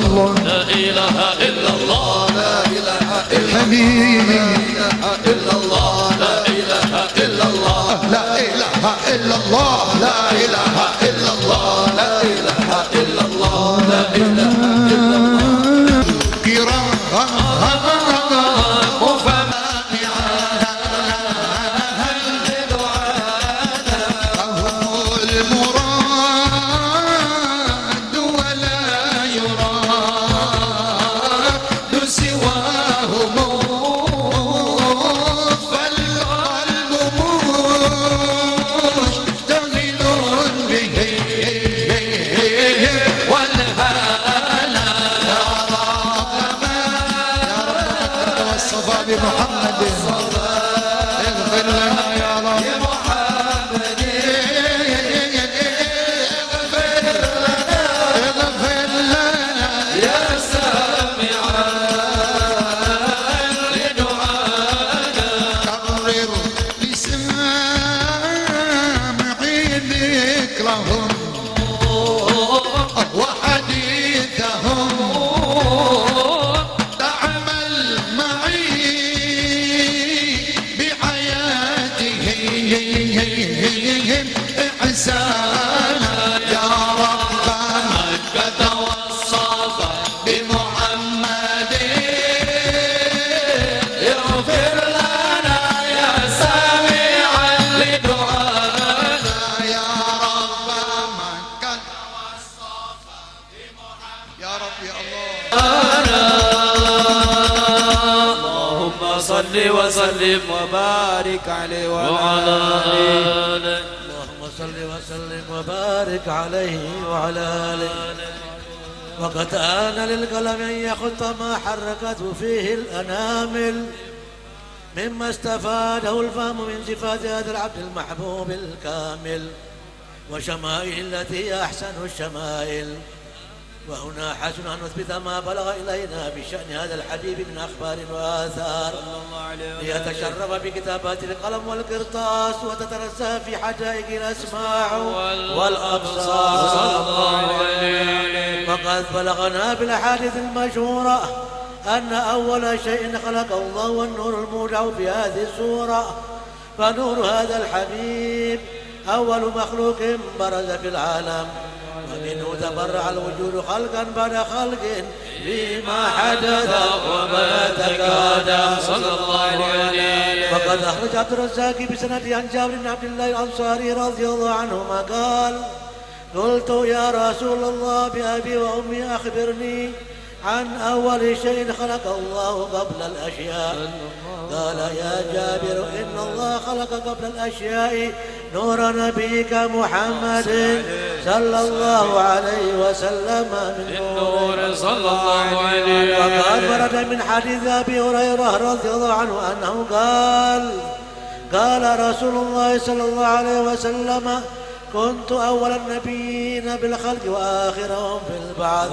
الله لا إله إلا الله لا إله إلا حبيبي الله لا إله إلا الله لا إله إلا الله لا إله إلا الله لا إله إلا الله لا إله إلا الله لا إله إلا الله كرام محمد اغفر لنا يا رب يا محمد اغفر لنا يا سامعا لدعانا كرر لسامعي ذكرهم وحديثهم إحسانا يا رب مكة والصفا بمحمد اغفر لنا يا سامعا لدعانا يا رب مكة والصفا بمحمد يا رب يا الله اللهم صل وسلم وبارك عليه وعلى آله صل وسلم وبارك عليه وعلى آله. وقد آن للقلم أن يخط ما حركته فيه الأنامل مما استفاده الفهم من صفات هذا العبد المحبوب الكامل وشمائل التي هي أحسن الشمائل. وهنا حسن أن نثبت ما بلغ إلينا بشأن هذا الحبيب من أخبار وآثار ليتشرف بكتابات القلم والقرطاس وتترسى في حدائق الأسماع والأبصار. وقد بلغنا بالأحاديث المشهورة أن أول شيء خلق الله والنور المودع في هذه السورة، فنور هذا الحبيب أول مخلوق برز في العالم، ومنه تبرع الوجود خلقا بعد خلق فيما حدث وما تكادم صلى الله عليه. وقد أخرج عبد الرزاق بسند عن جابر بن عبد الله الأنصاري رضي الله عنهما قال: قلت يا رسول الله بأبي وأمي أخبرني عن أول شيء خلق الله قبل الأشياء. قال: يا جابر إن الله خلق قبل الأشياء نور نبيك محمد صلى الله عليه وسلم من نور صلى الله عليه. وقد ورد من حديث أبي هريرة رضي الله عنه أنه قال رسول الله صلى الله عليه وسلم: كنت أول النبيين بالخلق وآخرهم في البعث.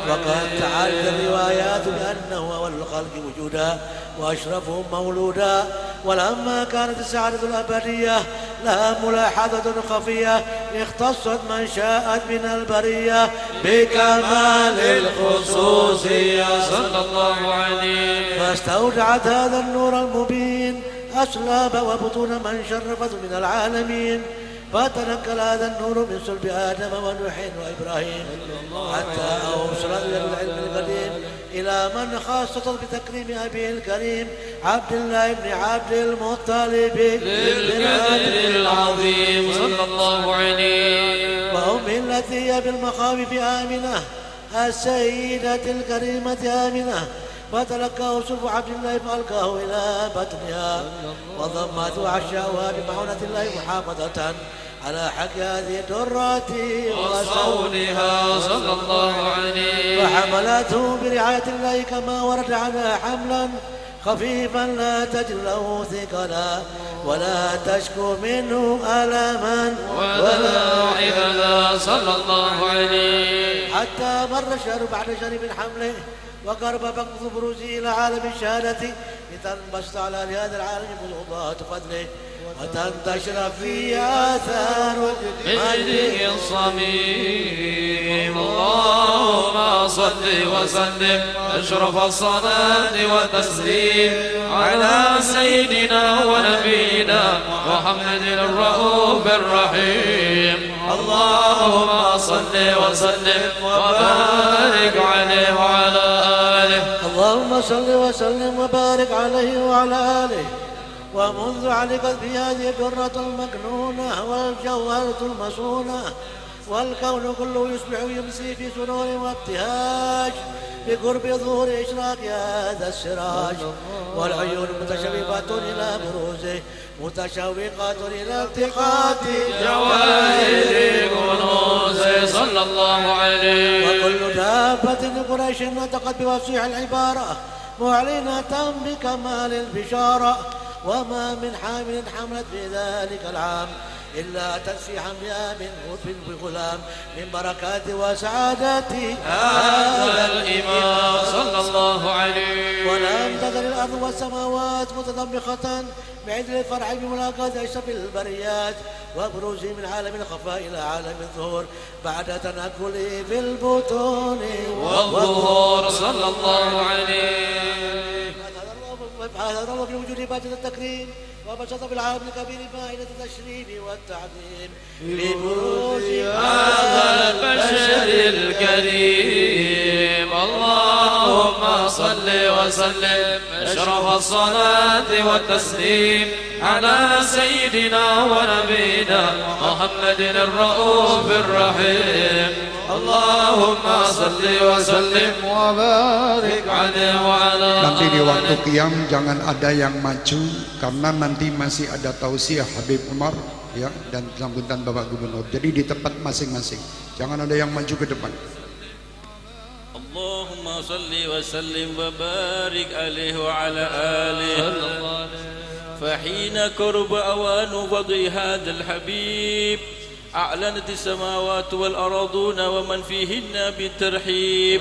وقد تعدت الروايات بأنه أول الخلق وجودا وأشرفهم مولودا. ولما كانت السعادة الأبدية لها ملاحظة خفية اختصت من شاءت من البرية بكمال الخصوصية صلى الله عليه. فاستودعت هذا النور المبين أصلاب وبطون من شرفت من العالمين، فتنقل هذا النور من صلب آدم ونوح وإبراهيم حتى أوصل إلى العلم القديم إلى من خاصة بتكريم أبيه الكريم عبد الله بن عبد المطلب بالقدر العظيم صلى الله عليه. وأمه التي هي بالمخاوف آمنة السيدة الكريمة آمنة، فتلقاه سلف عبد الله فألقاه إلى بطنها وضمته وعشاؤها بمعونة الله محافظة على حق هذه الدرات وصونها صلى الله عليه. فحملته برعاية الله كما ورد عنها حملا خفيفا لا تجد له ثقلا ولا تشكو منه ألما ولا عبدا صلى الله عليه. حتى مر الشهر بعد شهر من حمله وقرب بقض بروزه إلى عالم الشهادة لتنبسط على هذا العالم بسطات فضله وتنتشر في آثار مجده الصميم. اللهم صل وسلم أشرف الصلاة والتسليم على سيدنا ونبينا محمد الرؤوف الرحيم. اللهم صل وسلم وبارك عليه وعلى آله. اللهم صل وسلم وبارك عليه وعلى آله. ومنذ علقت في هذه الدرة المكنونة والجوهرة المصونة والكون كله يصبح يمسي في سرور وابتهاج بقرب ظهور إشراق هذا السراج، والعيون متشوقات إلى بروزه متشوقات إلى التقاط جواهر كنوزه صلى الله عليه. وكل دابة قريش نطقت بفصيح العبارة معلنة بكمال البشارة، وما من حامل حملت في ذلك العام إلا تسفيحا بها من بغلام من بركات وسعادات هذا الإمام صلى الله عليه. ولم تزل الأرض والسماوات متطبقة بعدل الفرح بملاقاة أشرف البريات وبروزه من عالم الخفاء إلى عالم الظهور بعد تنقله في البطون والظهور صلى الله عليه. هذا الرب في وجود باجة التكريم وبسط بالعالم الكبير فائدة التشريف والتعظيم لبروز هذا البشر الكريم. اللهم صل وسلم أشرف الصلاة والتسليم على سيدنا ونبينا محمد الرؤوف الرحيم. اللهم صل وسلم وبارك عليه وعلى Nanti di waktu qiyam jangan ada yang maju karena nanti masih ada tausiah Habib Umar ya dan sambutan Bapak Gubernur. Jadi di tempat masing-masing. Jangan ada yang maju ke depan. Allahumma salli wa sallim wa barik alaihi wa ala alihi. فحين قرب أوان وضع هذا الحبيب أعلنت السماوات والأرضون ومن فيهن بالترحيب،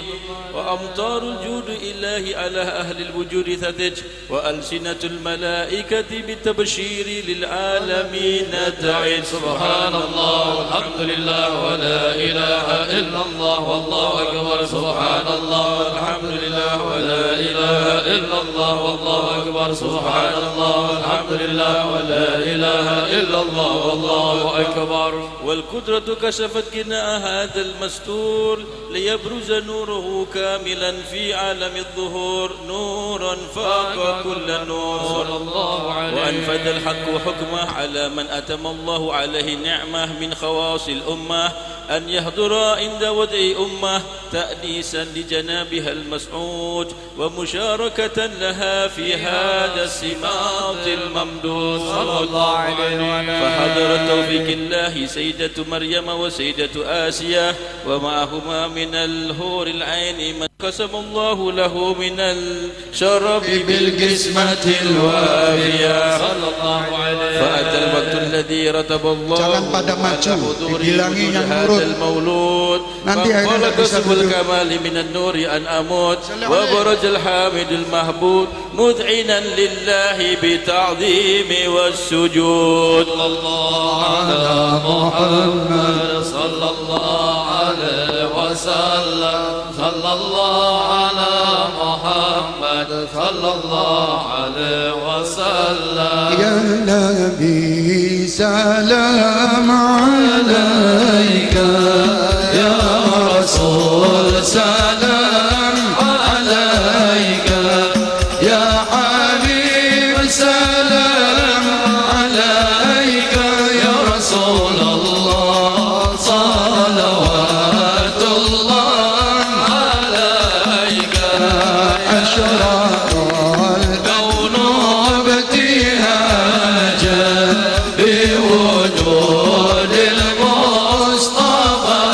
وأمطار الجود إلهي على أهل الوجود ثتج، وألسنة الملائكة بالتبشير للعالمين تعد. سبحان الله والحمد لله ولا إله إلا الله والله أكبر. سبحان الله والحمد لله ولا إله إلا الله والله أكبر. سبحان الله والحمد لله ولا إله إلا الله والله أكبر. والقدرة كشفت كناء هذا المستور ليبرز نوره كاملا في عالم الظهور، نورا فاق كل نور صلى الله عليه. وأنفذ الحق حكمه على من أتم الله عليه نعمة من خواص الأمة أن يحضر عند وضع أمة تأنيسا لجنابها المسعود ومشاركة لها في هذا السماط الممدود صلى الله عليه وسلم. فحضر توفيق الله سيدة مريم وسيدة آسيا ومعهما من الهور العين من قسم الله له من الشرف بالقسمة الوافية صلى الله عليه. فأتى الوقت الذي رتب الله على حضور هذا المولود، فانطلق سب الكمال من النور أن أموت، وبرز الحامد المحبود مذعنا لله بتعظيم والسجود. صلى الله على محمد صلى الله عليه وسلم. صلى الله على محمد صلى الله عليه وسلم. يا نبي سلام عليك، يا رسول سلام عليك، يا حبيب سلام عليك، يا رسول الله صلوات الله عليك. أشرق الكون ابتهاجا بوجود المصطفى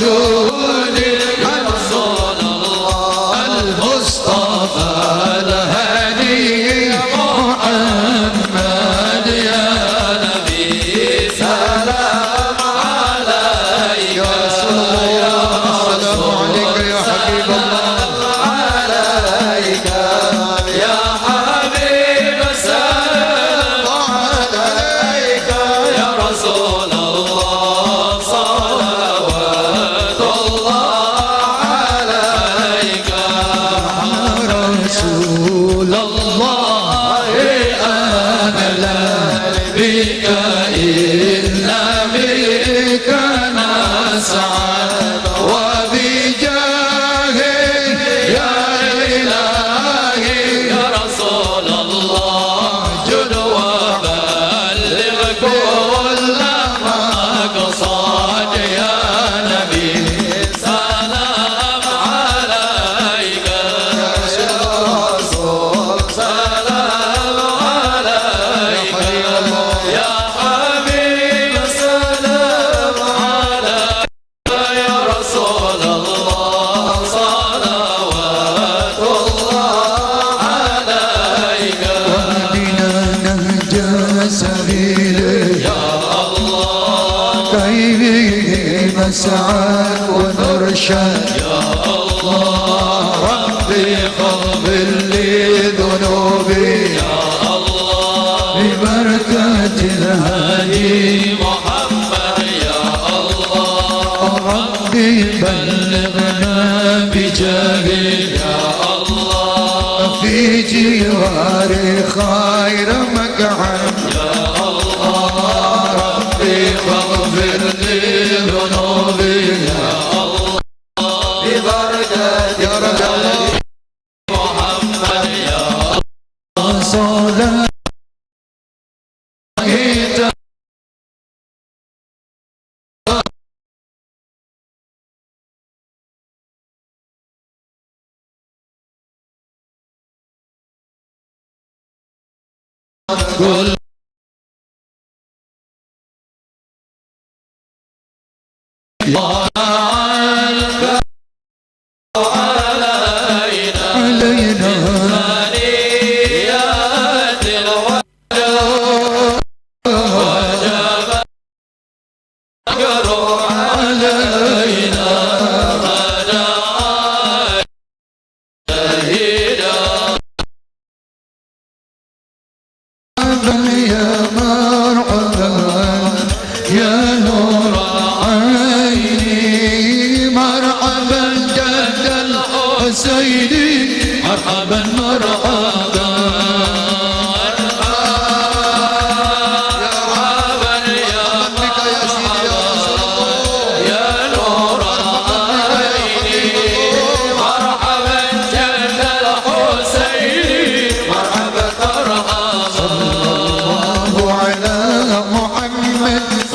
الوجود يا رسول الله المصطفى الهدي محمد يا نبي سلام عليك يا رسول الله السلام عليك يا حبيب الله عليك يا حبيب السلام عليك يا رسول الله صلوات الله عليك يا رسول الله أنا لا بك إلا بك نسعد وبجاهك يا إلهي يا رسول الله جد وبلغ كل مقصد يا نبي سلام عليك يا رسول سلام عليك يا حبيب سلام عليك يا رسول الله صلوات الله عليك واهدنا نهج سبيلك يا الله كي به نسعد ونرشد يا الله ربي اغفر لي ذنوبي يا الله ببركة الهادي محمد يا الله ربي بلغنا بجاهه يا الله في جوار خير مقعد يا الله ربي فاغفر لي ذنوبي يا الله ببركة يا رب محمد يا الله صلاة كل علينا ثنيات الوجه وجب القدر علينا غدا شهيدا يا مرحبا يا نور عيني مرحبا جد الحسين مرحبا مرحبا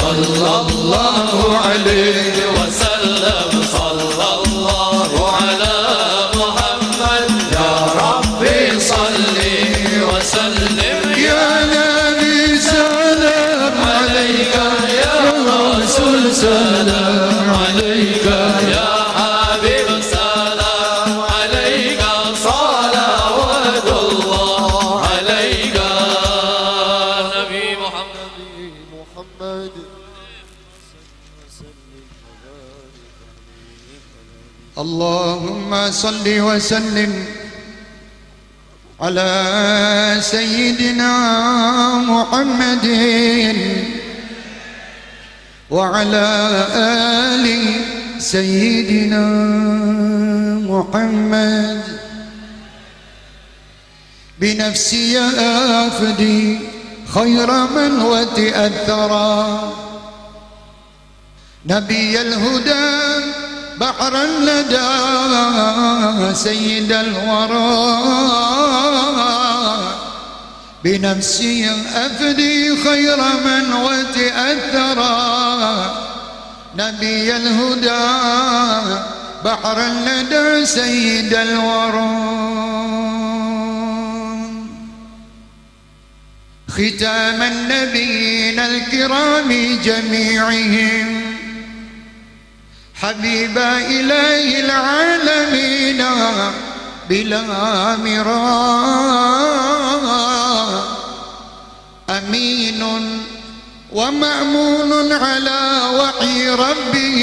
صلى الله عليه وسلم صلى الله على محمد يا ربي صل وسلم يا نبي سلام عليك يا رسول سلام عليك يا حبيب سلام عليك صلوات الله عليك نبي محمد اللهم صل وسلم على سيدنا محمد وعلى آل سيدنا محمد بنفسي أفدي خير من وتأثرا نبي الهدى بحر لدى سيد الورى بنفسي أفدي خير من وتأثرا نبي الهدى بحر لدى سيد الورى ختام النبيين الكرام جميعهم حبيب إله العالمين بلا مراء أمين ومأمون على وحي ربه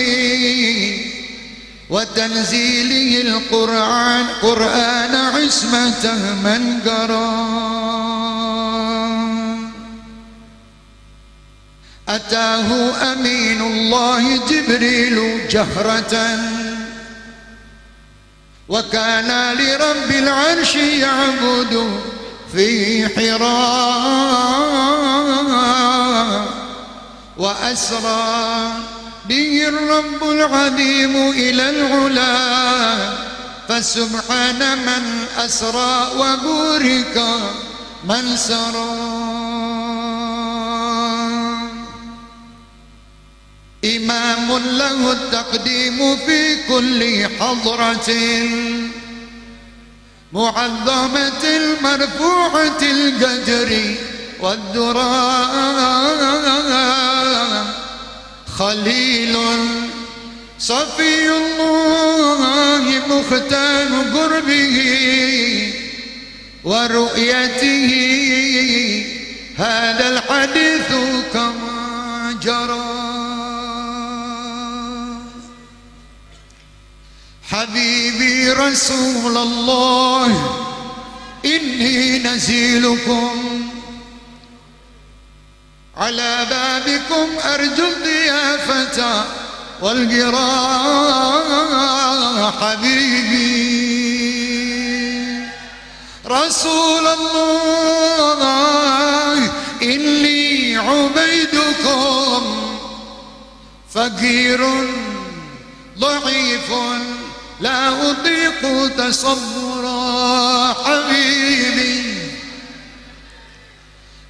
وتنزيله القرآن عصمة من قرأ أتاه أمين الله جبريل جهرة وكان لرب العرش يعبد في حراء وأسرى به الرب العظيم إلى العلا فسبحان من أسرى وبورك من سرى إمام له التقديم في كل حضرة معظمة المرفوعة القدر والدراء خليل صفي الله مختار قربه ورؤيته هذا الحديث كما جرى حبيبي رسول الله إني نزيلكم على بابكم أرجو الضيافة والقراء حبيبي رسول الله إني عبيدكم فقير ضعيف لا أطيق تصورا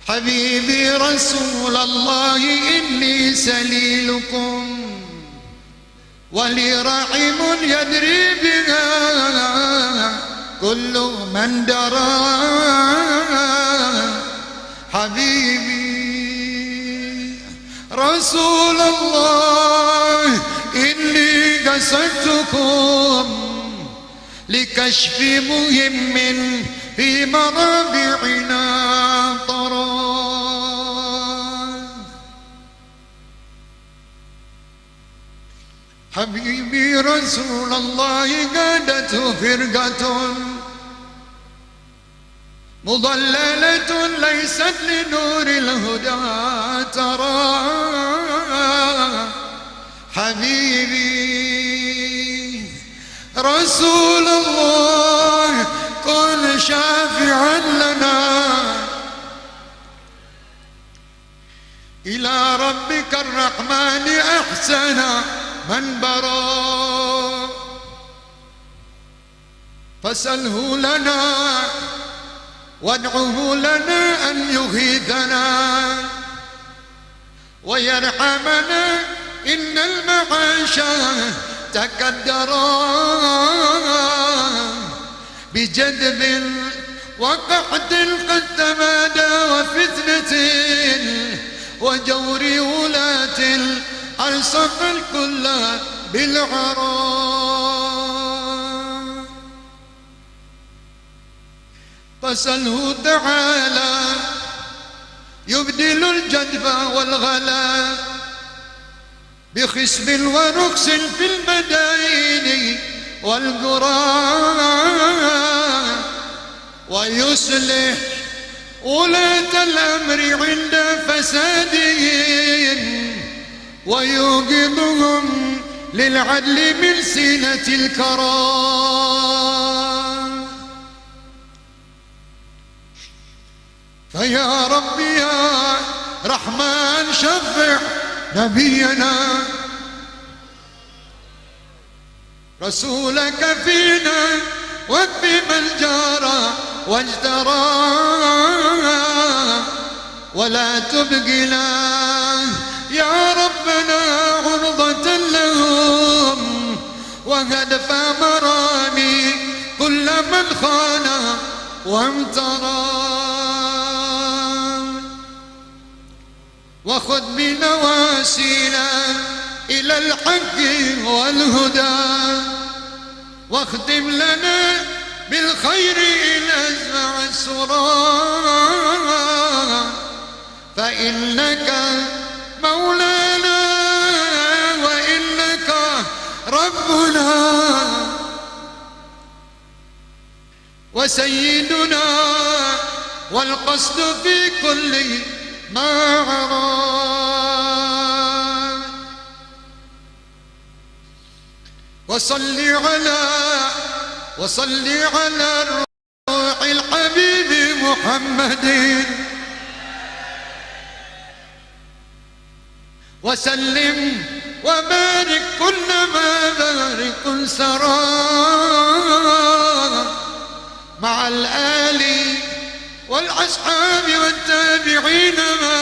حبيبي رسول الله إني سليلكم ولي رحم يدري بها كل من درى حبيبي رسول الله إني قصدتكم لكشف مهم في مرابعنا طرى حبيبي رسول الله قادته فرقة مضللة ليست لنور الهدى ترى حبيبي رسول الله كن شافعا لنا إلى ربك الرحمن أحسن من برا فسله لنا وادعه لنا أن يغيثنا ويرحمنا إن المعاش تكدرا بجدب وقحط قد تمادى وفتنة وجور ولاة ألصق الكل بالعراء فسله تعالى يبدل الجدب والغلا بخسب ورخص في المدائن والقرى ويصلح ولاة الأمر عند فسادهم ويوقظهم للعدل من سنة الكرام فيا رب يا رحمن شفع نبينا رسولك فينا وفي من جارى واجترى ولا تبقنا يا ربنا عرضة لهم وهدف مرامي كل من خان وامترى وخذ بنواسينا إلى الحق والهدى واختم لنا بالخير إلى السرى فإنك مولانا وإنك ربنا وسيدنا والقصد في كل ما أراد وصل على روح الحبيب محمد وسلم وبارك كلما بارك سرى مع الآل والأصحاب والتابعين ما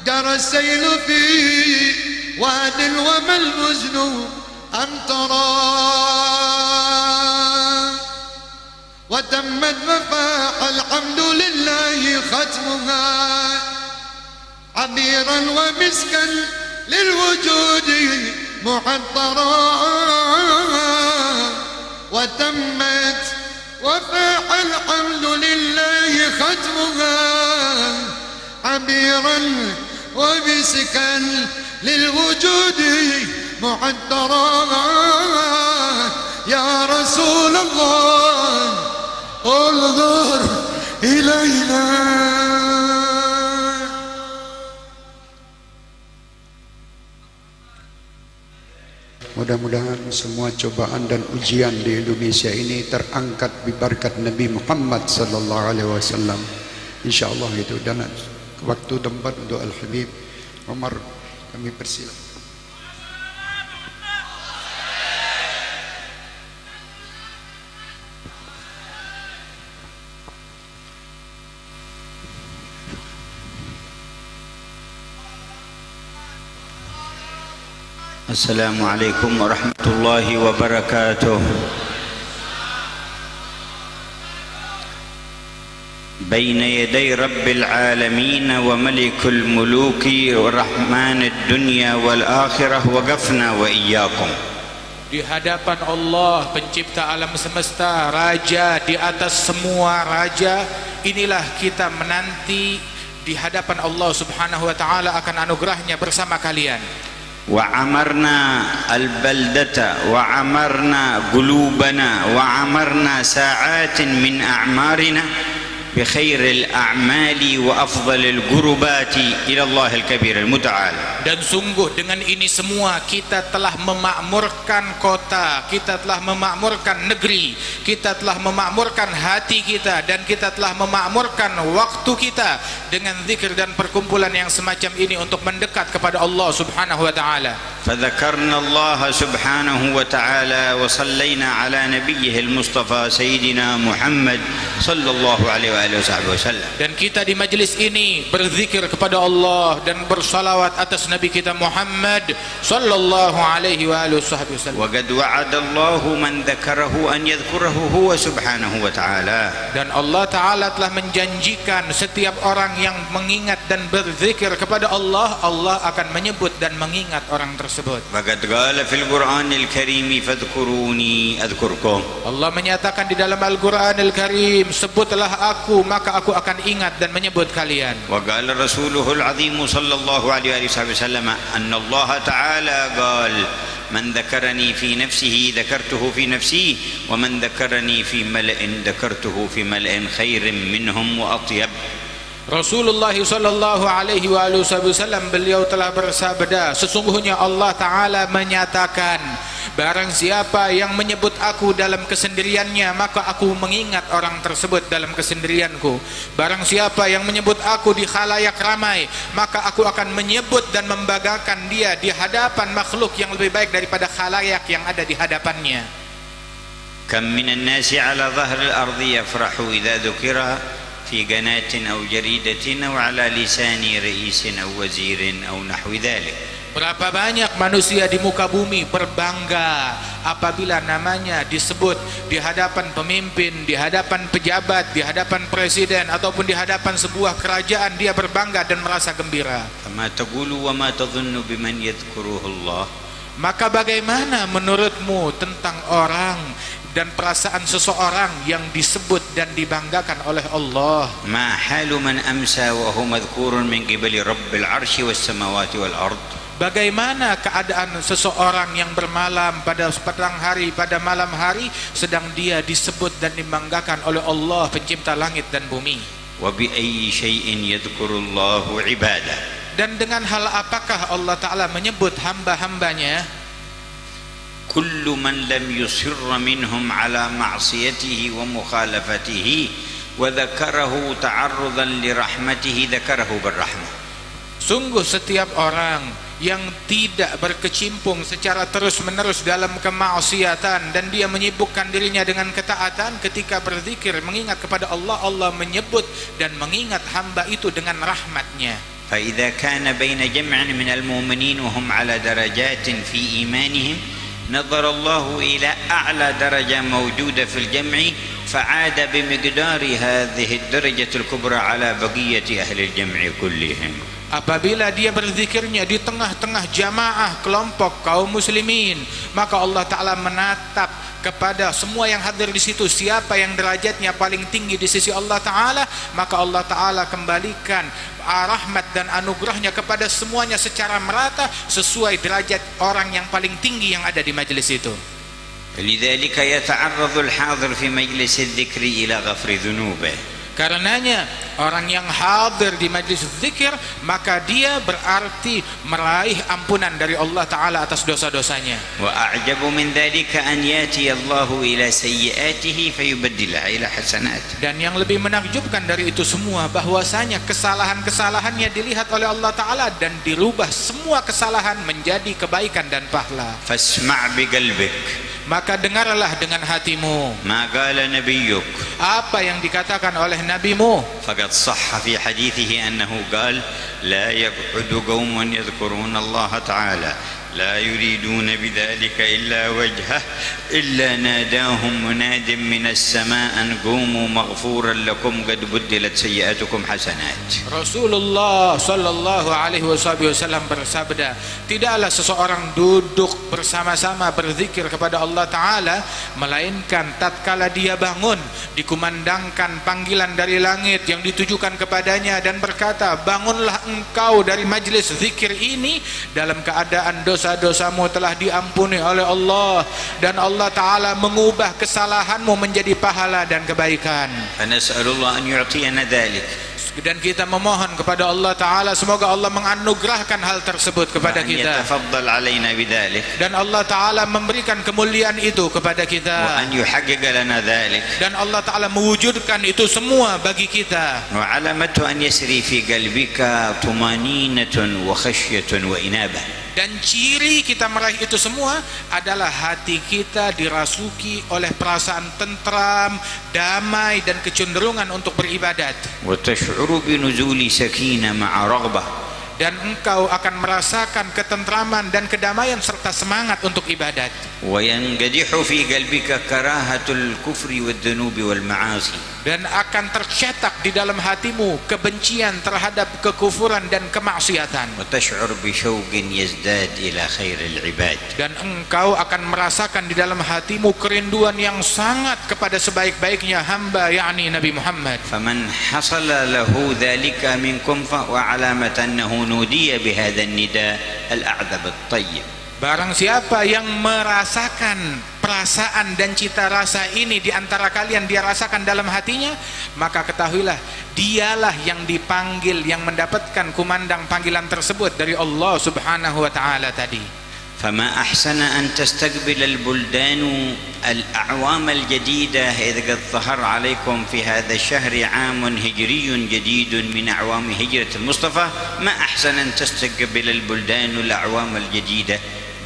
جرى السيل في واد وما المزن أمطرا وتمت مفاح الحمد لله ختمها عبيرا ومسكا للوجود محضرا وتمت وفاح الحمد لله ختمها عبيرا ومسكا للوجود محضرا يا رسول الله انظر إلينا. Mudah-mudahan semua cobaan dan ujian di Indonesia ini terangkat berkat Nabi Muhammad sallallahu alaihi wasallam. Insyaallah itu. Dan waktu tempat untuk Al-Habib Umar kami persilakan. Assalamualaikum warahmatullahi wabarakatuh. بين يدي رب العالمين وملك الملوك ورحمن الدنيا والآخرة وقفنا وإياكم. Di hadapan Allah pencipta alam semesta, raja di atas semua raja, inilah kita menanti di hadapan Allah Subhanahu wa taala akan anugerahnya bersama kalian. وعمرنا البلدة وعمرنا قلوبنا وعمرنا ساعات من أعمارنا بخير الأعمال وأفضل القربات إلى الله الكبير المتعال. Dan sungguh dengan ini semua kita telah memakmurkan kota, kita telah memakmurkan negeri, kita telah memakmurkan hati kita, dan kita telah memakmurkan waktu kita dengan zikir dan perkumpulan yang semacam ini untuk mendekat kepada Allah Subhanahu wa taala. فذكرنا الله سبحانه وتعالى وصلينا على نبيه المصطفى سيدنا محمد صلى الله عليه وآله وصحبه وسلم. Dan kita di majlis ini berzikir kepada Allah dan bersalawat atas Nabi kita Muhammad sallallahu alaihi wa alihi wasallam. وقد وعد الله من ذكره أن يذكره هو سبحانه وتعالى. Dan Allah Ta'ala telah menjanjikan setiap orang yang mengingat dan berzikir kepada Allah, Allah akan menyebut dan mengingat orang tersebut. وقد قال في القرآن الكريم فاذكروني أذكركم. Allah menyatakan di dalam Al-Quran Al-Karim, sebutlah aku maka aku akan ingat dan menyebut kalian. وقال رسوله العظيم صلى الله عليه وسلم أن الله تعالى قال من ذكرني في نفسه ذكرته في نفسي ومن ذكرني في ملأ ذكرته في ملأ خير منهم وأطيب. Rasulullah sallallahu alaihi wasallam beliau telah bersabda, sesungguhnya Allah Ta'ala menyatakan, barang siapa yang menyebut aku dalam kesendiriannya maka aku mengingat orang tersebut dalam kesendirianku. Barang siapa yang menyebut aku di khalayak ramai maka aku akan menyebut dan membanggakan dia di hadapan makhluk yang lebih baik daripada khalayak yang ada di hadapannya. كم من الناس على ظهر الأرض يفرح إذا ذكر في قناة أو جريدة أو على لسان رئيس أو وزير أو نحو ذلك. Berapa banyak manusia di muka bumi berbangga apabila namanya disebut di hadapan pemimpin, di hadapan pejabat, di hadapan presiden ataupun di hadapan sebuah kerajaan, dia berbangga dan merasa gembira. فما تقول وما تظن بمن يذكره الله. Maka bagaimana menurutmu tentang orang dan perasaan seseorang yang disebut dan dibanggakan oleh Allah? ما حال من أمسى وهو مذكور من قبل رب العرش والسماوات والأرض. Bagaimana keadaan seseorang yang bermalam pada petang hari, pada malam hari, sedang dia disebut dan dibanggakan oleh Allah pencipta langit dan bumi? وبأي شيء يذكر الله عباده. Dan dengan hal apakah Allah Ta'ala menyebut hamba-hambanya? كل من لم يصر منهم على معصيته ومخالفته وذكره تعرضا لرحمته ذكره بالرحمة. Sungguh setiap orang yang tidak berkecimpung secara terus-menerus dalam kemaksiatan dan dia menyibukkan dirinya dengan ketaatan, ketika berzikir mengingat kepada Allah, Allah menyebut dan mengingat hamba itu dengan rahmatnya. فإذا كان بين جمع من المؤمنين وهم على درجات في إيمانهم نظر الله إلى أعلى درجة موجودة في الجمع فعاد بمقدار هذه الدرجة الكبرى على بقية أهل الجمع كلهم. Apabila dia berzikirnya di tengah-tengah jamaah kelompok kaum muslimin, maka Allah Ta'ala menatap kepada semua yang hadir di situ, siapa yang derajatnya paling tinggi di sisi Allah Ta'ala, maka Allah Ta'ala kembalikan rahmat dan anugerahnya kepada semuanya secara merata sesuai derajat orang yang paling tinggi yang ada di majelis itu. لذلك يتعرض الحاضر في مجلس الذكر إلى غفر ذنوبه. Karenanya orang yang hadir di majlis zikir, maka dia berarti meraih ampunan dari Allah Ta'ala atas dosa-dosanya. وأعجب من ذلك أن يأتي الله إلى سيئاته فيبدلها إلى حسنات. Dan yang lebih menakjubkan dari itu semua, bahwasanya kesalahan-kesalahannya dilihat oleh Allah Ta'ala dan dirubah semua kesalahan menjadi kebaikan dan pahala. فاسمع بقلبك. Maka dengarlah dengan hatimu ما قال نبيك. apa yang dikatakan oleh nabimu. فقد صح في حديثه أنه قال لا يقعد قوم يذكرون الله تعالى لا يريدون بذلك إلا وجهه إلا ناداهم مناد من السماء أن قوموا مغفورا لكم قد بدلت سيئاتكم حسنات. Rasulullah sallallahu alaihi wasallam bersabda, tidaklah seseorang duduk bersama-sama berzikir kepada Allah Ta'ala melainkan tatkala dia bangun dikumandangkan panggilan dari langit yang ditujukan kepadanya dan berkata, bangunlah engkau dari majlis zikir ini dalam keadaan dosa-dosamu telah diampuni oleh Allah dan Allah Ta'ala mengubah kesalahanmu menjadi pahala dan kebaikan. فنسأل الله أن يعطينا ذلك. Dan kita memohon kepada Allah Ta'ala semoga Allah menganugerahkan hal tersebut kepada kita, يتفضل علينا بذلك. dan Allah Ta'ala memberikan kemuliaan itu kepada kita, وأن يحقق لنا ذلك. dan Allah Ta'ala mewujudkan itu semua bagi kita. وعلامته أن يسري في قلبك طمأنينة وخشية وإنابة. Dan ciri kita meraih itu semua adalah hati kita dirasuki oleh perasaan tentram, damai dan kecenderungan untuk beribadat. وتشعر بنزول سكينة مع رغبة. Dan engkau akan merasakan ketentraman dan kedamaian serta semangat untuk ibadat. وينقدح في قلبك كراهة الكفر والذنوب والمعاصي. Dan akan tercetak di dalam hatimu kebencian terhadap kekufuran dan kemaksiatan. وتشعر بشوق يزداد إلى خير العباد. Dan engkau akan merasakan di dalam hatimu kerinduan yang sangat kepada sebaik-baiknya hamba, yakni Nabi Muhammad. فمن حصل له ذلك منكم وعلامة أنه نودي بهذا النداء الأعذب الطيب. Barang siapa yang merasakan perasaan dan cita rasa ini di antara kalian, dia rasakan dalam hatinya, maka ketahuilah dialah yang dipanggil, yang mendapatkan kumandang panggilan tersebut dari Allah Subhanahu wa Ta'ala tadi. فما أحسن أن تستقبل البلدان الأعوام الجديدة إذ قد ظهر عليكم في هذا الشهر عام هجري جديد من أعوام هجرة المصطفى. ما أحسن أن تستقبل البلدان الأعوام الجديدة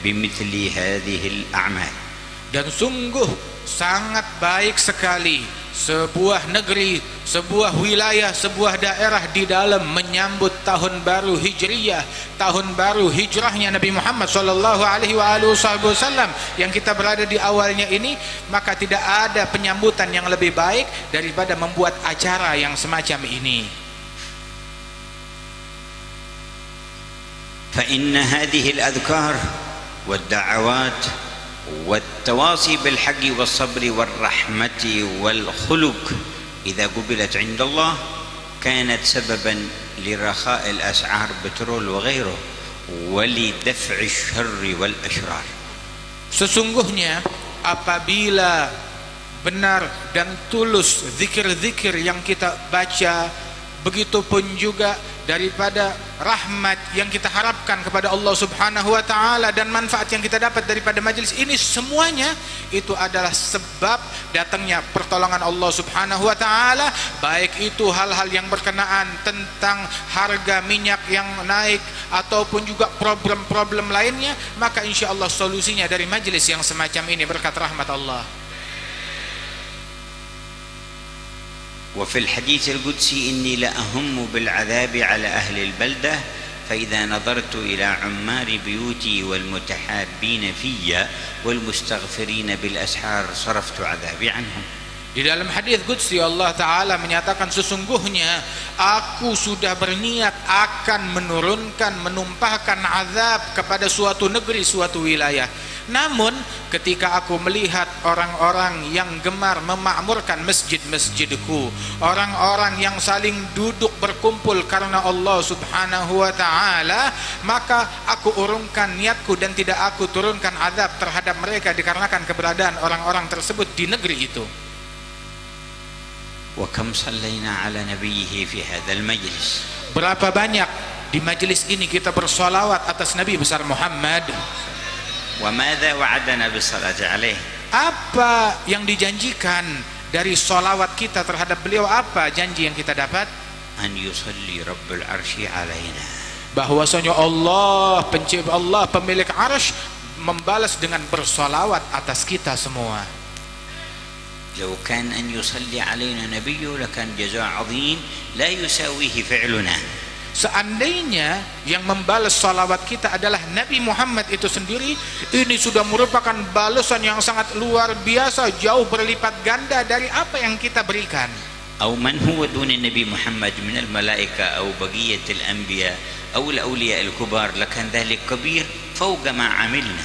بمثل هذه الأعمال. Dan sungguh sangat baik sekali, sebuah negeri, sebuah wilayah, sebuah daerah di dalam menyambut tahun baru Hijriyah, tahun baru hijrahnya Nabi Muhammad sallallahu alaihi wasallam yang kita berada di awalnya ini, maka tidak ada penyambutan yang lebih baik daripada membuat acara yang semacam ini. فإن هذه الأذكار والدعوات والتواصي بالحق والصبر والرحمة والخلق إذا قبلت عند الله كانت سببا لرخاء الأسعار بترول وغيره ولدفع الشر والأشرار. Sesungguhnya apabila benar dan tulus zikir-zikir yang kita baca, begitupun juga daripada rahmat yang kita harapkan kepada Allah Subhanahu wa taala dan manfaat yang kita dapat daripada majelis ini, semuanya itu adalah sebab datangnya pertolongan Allah Subhanahu wa taala, baik itu hal-hal yang berkenaan tentang harga minyak yang naik ataupun juga problem-problem lainnya, maka insyaallah solusinya dari majelis yang semacam ini berkat rahmat Allah. وفي الحديث القدسي إني لأهم بالعذاب على أهل البلدة فإذا نظرت إلى عمار بيوتي والمتحابين في والمستغفرين بالأسحار صرفت عذابي عنهم. Di dalam hadis qudsi Allah Ta'ala menyatakan, sesungguhnya aku sudah berniat akan menumpahkan azab kepada suatu negeri, suatu wilayah. Namun ketika aku melihat orang-orang yang gemar memakmurkan masjid-masjidku, orang-orang yang saling duduk berkumpul karena Allah Subhanahu wa taala, maka aku urungkan niatku dan tidak aku turunkan azab terhadap mereka dikarenakan keberadaan orang-orang tersebut di negeri itu. وكم صلينا على نبيه في هذا المجلس. Berapa banyak di majelis ini kita bersolawat atas Nabi besar Muhammad. وماذا وعدنا بالصلاة عليه. Apa yang dijanjikan dari solawat kita terhadap beliau? Apa janji yang kita dapat? أن يصلي رب العرش علينا. Bahwasanya Allah, pencipta Allah, pemilik arsy membalas dengan bersolawat atas kita semua. لو كان أن يصلي علينا نبيه لكان جزاء عظيم لا يساويه فعلنا. Seandainya yang membalas salawat kita adalah Nabi Muhammad itu sendiri, ini sudah merupakan balasan yang sangat luar biasa, jauh berlipat ganda dari apa yang kita berikan. أو من هو دون النبي محمد من الملائكة أو بقية الأنبياء أو الأولياء الكبار لكان ذلك كبير فوق ما عملنا.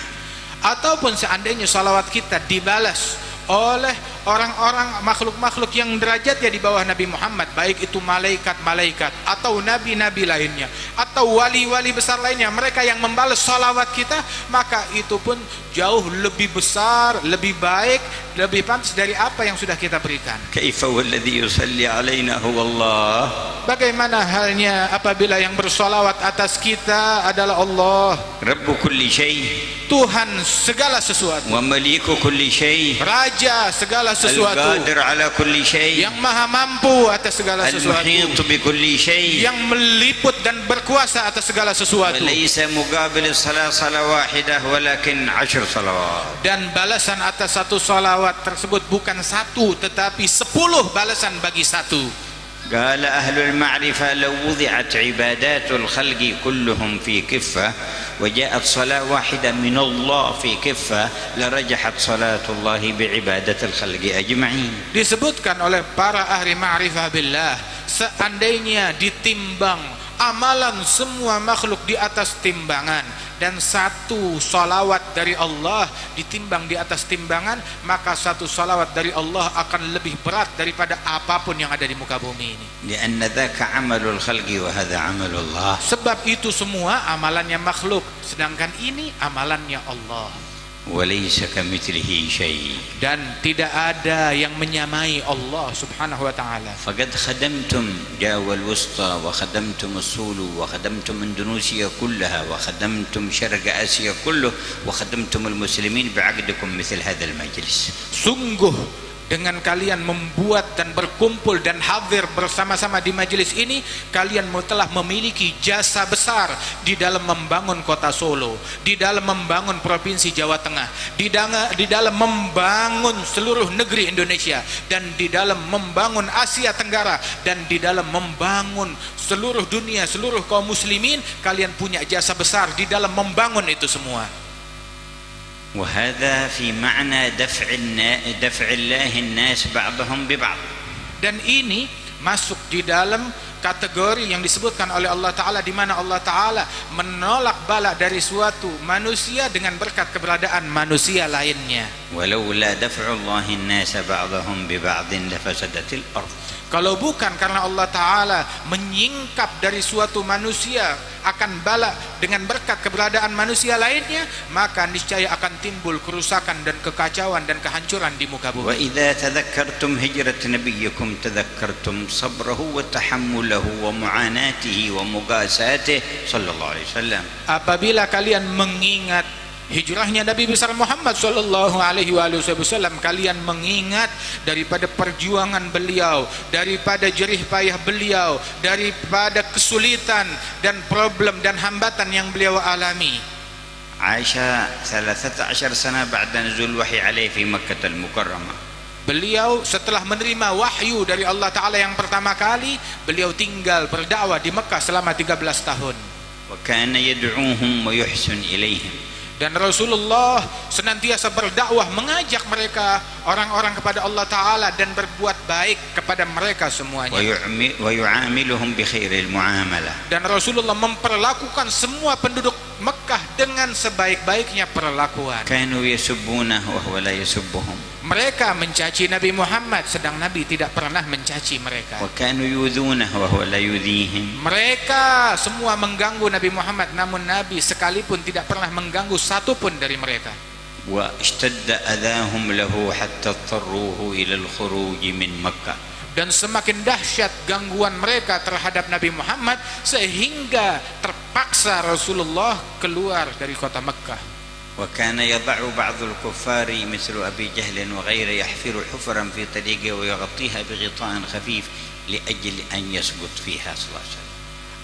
Ataupun seandainya salawat kita dibalas oleh orang-orang makhluk-makhluk yang derajatnya di bawah Nabi Muhammad, baik itu malaikat-malaikat atau nabi-nabi lainnya atau wali-wali besar lainnya, mereka yang membalas salawat kita, maka itu pun jauh lebih besar, lebih baik, lebih pantas dari apa yang sudah kita berikan. كيف والذي يصلي علينا هو الله. Bagaimana halnya apabila yang bersolawat atas kita adalah Allah, رب كل شيء, Tuhan segala sesuatu, ومليك كل شيء, Raja segala sesuatu, القادر على كل شيء, yang maha mampu atas segala sesuatu, المحيط بكل شيء, yang meliput dan berkuasa atas segala sesuatu. وليس مقابل الصلاة صلاة واحدة ولكن 10 صلوات. Dan balasan atas satu salawat tersebut bukan satu tetapi 10 balasan bagi satu. قال أهل المعرفة لو وضعت عبادات الخلق كلهم في كفة وجاءت صلاة واحدة من الله في كفة لرجحت صلاة الله بعبادة الخلق أجمعين. Disebutkan oleh para ahli ma'rifah billah, seandainya ditimbang amalan semua makhluk di atas timbangan dan satu salawat dari Allah ditimbang di atas timbangan, maka satu salawat dari Allah akan lebih berat daripada apapun yang ada di muka bumi ini. لأن ذاك عمل الخلق وهذا عمل الله. Sebab itu semua amalannya makhluk, sedangkan ini amalannya Allah. وليس كمثله شيء. Dan tidak ada yang menyamai Allah Subhanahu wa taala. فقد خدمتم جاوة الوسطى وخدمتم السولو وخدمتم اندونيسيا كلها وخدمتم شرق آسيا كله وخدمتم المسلمين بعقدكم مثل هذا المجلس. Sungguh dengan kalian membuat dan berkumpul dan hadir bersama-sama di majelis ini, kalian telah memiliki jasa besar di dalam membangun kota Solo, di dalam membangun provinsi Jawa Tengah, di dalam membangun seluruh negeri Indonesia, dan di dalam membangun Asia Tenggara, dan di dalam membangun seluruh dunia, seluruh kaum muslimin. Kalian punya jasa besar di dalam membangun itu semua. وهذا في معنى دفع الله الناس بعضهم ببعض. Dan ini masuk di dalam kategori yang disebutkan oleh Allah Ta'ala, di mana Allah Ta'ala menolak bala dari suatu manusia dengan berkat keberadaan manusia lainnya. ولولا دفع الله الناس بعضهم ببعض لفسدت الأرض. Kalau bukan karena Allah Ta'ala menyingkap dari suatu manusia akan bala dengan berkat keberadaan manusia lainnya, maka niscaya akan timbul kerusakan dan kekacauan dan kehancuran di muka bumi. وإذا تذكرتم هجرة نبيكم تذكرتم صبره وتحمله ومعاناته ومقاساته صلى الله عليه وسلم. Apabila kalian mengingat hijrahnya Nabi besar Muhammad sallallahu alaihi wasallam, kalian mengingat daripada perjuangan beliau, daripada jerih payah beliau, daripada kesulitan dan problem dan hambatan yang beliau alami. Aisyah 13 sana ba'da nuzul wahyi alaihi fi Makkah al-Mukarramah. Beliau setelah menerima wahyu dari Allah Ta'ala yang pertama kali, beliau tinggal berdakwah di Mekah selama 13 tahun. Wa kana yad'uuhum wa yuhsin ilaihim. Dan Rasulullah senantiasa berdakwah, mengajak mereka orang-orang kepada Allah Ta'ala dan berbuat baik kepada mereka semuanya. Dan Rasulullah memperlakukan semua penduduk Mekah dengan sebaik-baiknya perlakuan. Mereka mencaci Nabi Muhammad, sedang Nabi tidak pernah mencaci mereka. Mereka semua mengganggu Nabi Muhammad, namun Nabi sekalipun tidak pernah mengganggu satu pun dari mereka. Dan semakin dahsyat gangguan mereka terhadap Nabi Muhammad sehingga terpaksa Rasulullah keluar dari kota Mekah. وكان يضع بعض الكفار مثل أبي جهل وغيره يحفر حفرا في طريقه ويغطيها بغطاء خفيف لأجل أن يثبت فيها صلى الله عليه وسلم.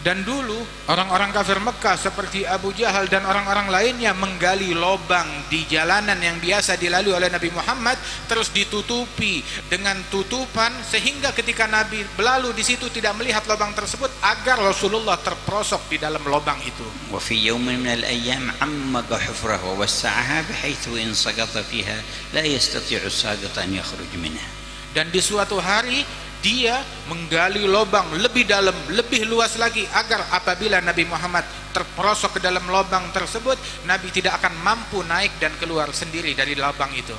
Dan dulu orang-orang kafir Mekah seperti Abu Jahal dan orang-orang lainnya menggali lubang di jalanan yang biasa dilalui oleh Nabi Muhammad, terus ditutupi dengan tutupan sehingga ketika Nabi berlalu di situ tidak melihat lubang tersebut agar Rasulullah terperosok di dalam lubang itu. وفي يوم من الأيام عمق حفرة ووسعها بحيث إن سقط فيها لا يستطيع الساقط أن يخرج منها. Dan di suatu hari dia menggali lubang lebih dalam, lebih luas lagi agar apabila Nabi Muhammad terperosok ke dalam lubang tersebut, Nabi tidak akan mampu naik dan keluar sendiri dari lubang itu.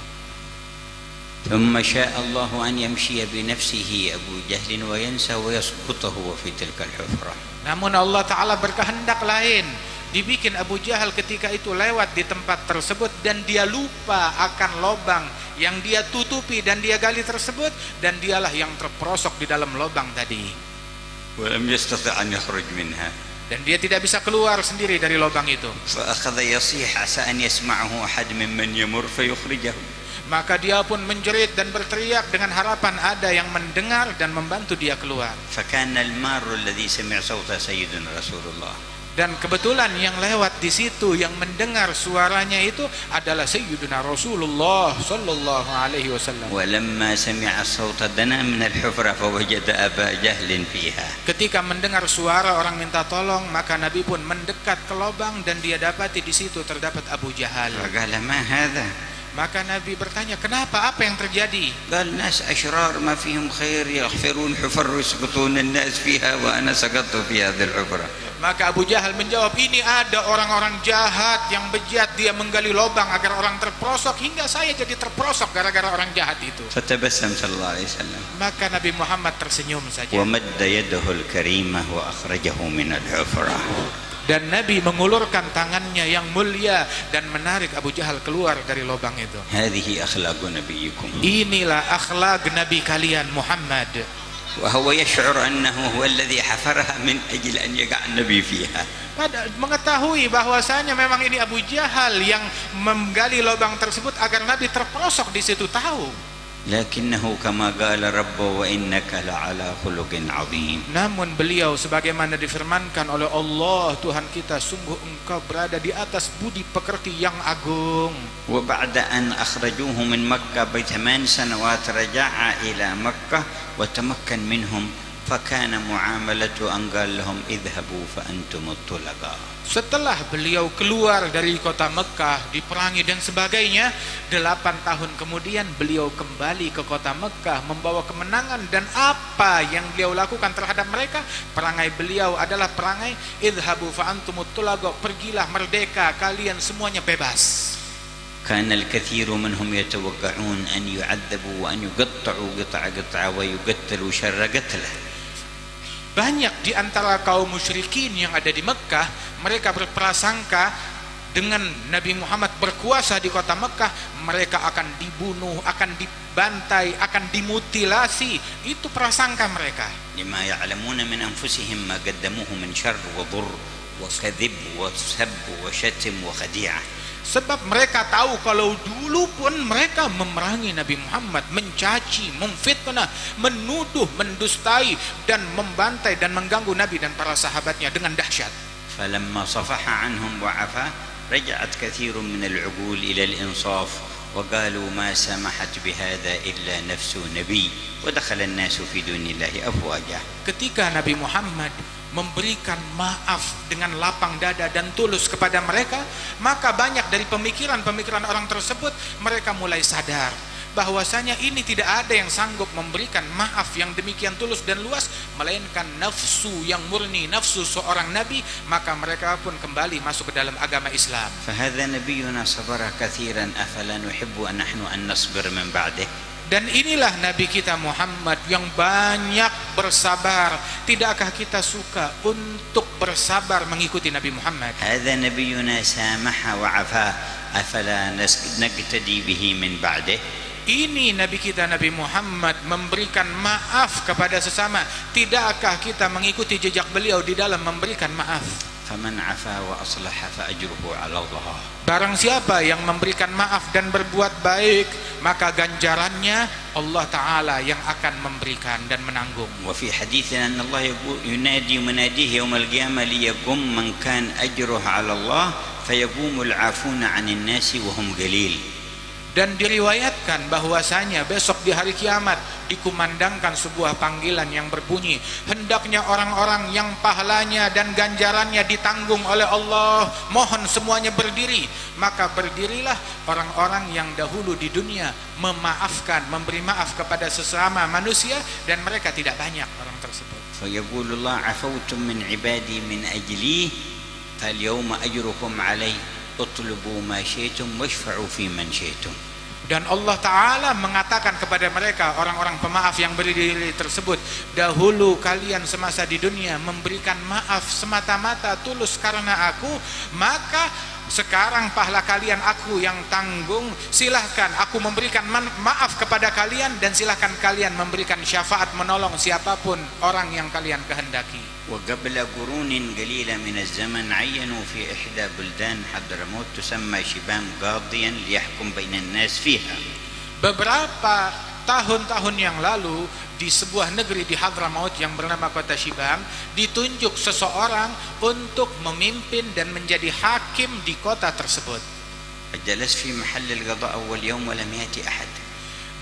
ثم شاء الله أن يمشي بنفسه أبو جهل وينسى ويسقط هو في تلك الحفرة. Namun Allah Ta'ala berkehendak lain, dibikin Abu Jahal ketika itu lewat di tempat tersebut dan dia lupa akan lubang yang dia tutupi dan dia gali tersebut, dan dialah yang terperosok di dalam lubang tadi. ولم يستطع أن يخرج منها. Dan dia tidak bisa keluar sendiri dari lubang itu. فأخذ يصيح عسى أن يسمعه أحد ممن يمر فيخرجه. Maka dia pun menjerit dan berteriak dengan harapan ada yang mendengar dan membantu dia keluar. فكان المار الذي سمع صوت سيدنا رسول الله. Dan kebetulan yang lewat di situ yang mendengar suaranya itu adalah Sayyidina Rasulullah sallallahu alaihi wasallam. ولما سمع الصوت دنا من الحفرة فوجد أبا جهل فيها. Ketika mendengar suara orang minta tolong, maka Nabi pun mendekat ke lubang dan dia dapati di situ terdapat Abu Jahal. فقال ما هذا؟ Maka Nabi bertanya, kenapa, apa yang terjadi? قال ناس أشرار ما فيهم خير يغفرون حفر ويسقطون الناس فيها وأنا سقطت في هذه الحفرة. Maka Abu Jahal menjawab, ini ada orang-orang jahat yang bejat, dia menggali lubang agar orang terperosok, hingga saya jadi terperosok gara-gara orang jahat itu. فتبسم صلى الله عليه وسلم. Maka Nabi Muhammad tersenyum saja. ومد يده الكريمة وأخرجه من الحفرة. Dan Nabi mengulurkan tangannya yang mulia dan menarik Abu Jahal keluar dari lubang itu. هذه أخلاق نبيكم. Inilah akhlak Nabi kalian Muhammad. وهو يشعر أنه هو الذي حفرها من أجل أن يقع النبي فيها. Mengetahui bahwasanya memang ini Abu Jahal yang menggali lubang tersebut agar Nabi terperosok di situ, tahu. lakinnahu kama qala rabbu wa innaka la'ala khuluqin 'azim. Namun beliau sebagaimana difirmankan oleh Allah Tuhan kita, sungguh engkau berada di atas budi pekerti yang agung. Wa ba'da an akhrajuhu min Makkah bi 8 sanawat raja'a ila Makkah wa tamakkan minhum fakana muamalatu an qala lahum idhhabu fa antum at-tulaqa. Setelah beliau keluar dari kota Mekah, diperangi dan sebagainya, 8 tahun kemudian beliau kembali ke kota Mekah membawa kemenangan. Dan apa yang beliau lakukan terhadap mereka? Perangai beliau adalah perangai idhabu fa antumut tulaqa, pergilah merdeka, kalian semuanya bebas. كان الكثير منهم يتوقعون أن يعذبوا وأن يقطعوا قطعة ويقتلوا شر قتله. Banyak di antara kaum musyrikin yang ada di Mekah, mereka berprasangka dengan Nabi Muhammad berkuasa di kota Mekah, mereka akan dibunuh, akan dibantai, akan dimutilasi. Itu prasangka mereka. لما يعلمون من أنفسهم ما قدموه من شر وضر وكذب وسب وشتم وخديعة. Sebab mereka tahu kalau dulu pun mereka memerangi Nabi Muhammad, mencaci, memfitnah, menuduh, mendustai dan membantai dan mengganggu Nabi dan para sahabatnya dengan dahsyat. فلما صفح عنهم وعفا رجعت كثير من العقول إلى الإنصاف وقالوا ما سمحت بهذا إلا نفس نبي ودخل الناس في دون الله أفواجا. Ketika Nabi Muhammad memberikan maaf dengan lapang dada dan tulus kepada mereka, maka banyak dari pemikiran-pemikiran orang tersebut, mereka mulai sadar bahwasanya ini tidak ada yang sanggup memberikan maaf yang demikian tulus dan luas melainkan nafsu yang murni, nafsu seorang nabi. Maka mereka pun kembali masuk ke dalam agama Islam. فهذا نبينا صبر كثيرا أفلا نحب أن نحن أن نصبر من بعده. Dan inilah Nabi kita Muhammad yang banyak bersabar. Tidakkah kita suka untuk bersabar mengikuti Nabi Muhammad? هذا نبينا سامح وعفا أفلا نقتدي به من بعده. Ini Nabi kita Nabi Muhammad memberikan maaf kepada sesama. Tidakkah kita mengikuti jejak beliau di dalam memberikan maaf? فمن عفا وأصلح فأجره على الله. Barang siapa yang memberikan maaf dan berbuat baik, maka ganjarannya Allah Ta'ala yang akan memberikan dan menanggung. وفي حديثنا أن الله ينادي مناديه يوم القيامة ليقوم من كان أجره على الله فيقوم العافون عن الناس وهم قليل. Dan diriwayatkan bahwasanya besok di hari kiamat dikumandangkan sebuah panggilan yang berbunyi, hendaknya orang-orang yang pahalanya dan ganjarannya ditanggung oleh Allah, mohon semuanya berdiri. Maka berdirilah orang-orang yang dahulu di dunia memaafkan, memberi maaf kepada sesama manusia, dan mereka tidak banyak orang tersebut. فيقول الله عفوتم من عبادي من أجلي فاليوم أجركم علي اطلبوا ما شئتم واشفعوا في من شئتم. Dan Allah Ta'ala mengatakan kepada mereka, orang-orang pemaaf yang berdiri tersebut, dahulu kalian semasa di dunia memberikan maaf semata-mata tulus karena aku, maka sekarang pahala kalian aku yang tanggung. Silahkan aku memberikan maaf kepada kalian, dan silahkan kalian memberikan syafaat menolong siapapun orang yang kalian kehendaki. وقبل قرون قليلة من الزمن عينوا في إحدى بلدان حضرموت تسمى شبام قاضيا ليحكم بين الناس فيها. Beberapa tahun-tahun yang lalu di sebuah negeri di Hadramaut yang bernama kota Shibam, ditunjuk seseorang untuk memimpin dan menjadi hakim di kota tersebut. جلس في محل القضاء أول يوم ولم يأتي أحد.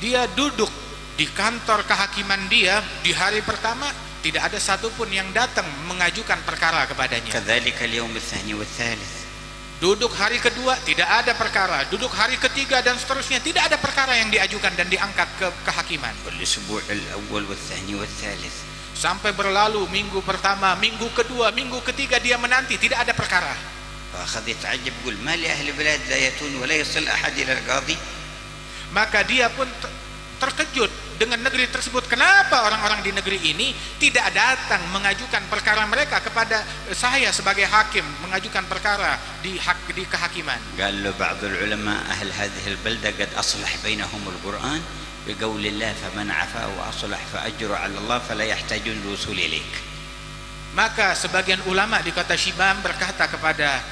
Dia duduk di kantor kehakiman dia di hari pertama, tidak ada satupun yang datang mengajukan perkara kepadanya. كذلك اليوم الثاني والثالث. Duduk hari kedua tidak ada perkara, duduk hari ketiga dan seterusnya tidak ada perkara yang diajukan dan diangkat ke kehakiman. والأسبوع الأول والثاني والثالث. Sampai berlalu minggu pertama, minggu kedua, minggu ketiga, dia menanti tidak ada perkara. فأخذ يتعجب يقول ما لأهل البلاد لا يأتون ولا يصل أحد إلى القاضي. Maka dia pun terkejut dengan negeri tersebut. Kenapa orang-orang di negeri ini tidak datang mengajukan perkara mereka kepada saya sebagai hakim, mengajukan perkara di kehakiman? قال له بعض العلماء أهل هذه البلدة قد أصلح بينهم القرآن بقول الله فمن عفا وأصلح فأجر على الله فلا يحتاجون الوصول إليك. Maka sebagian ulama di kota Shibam berkata kepada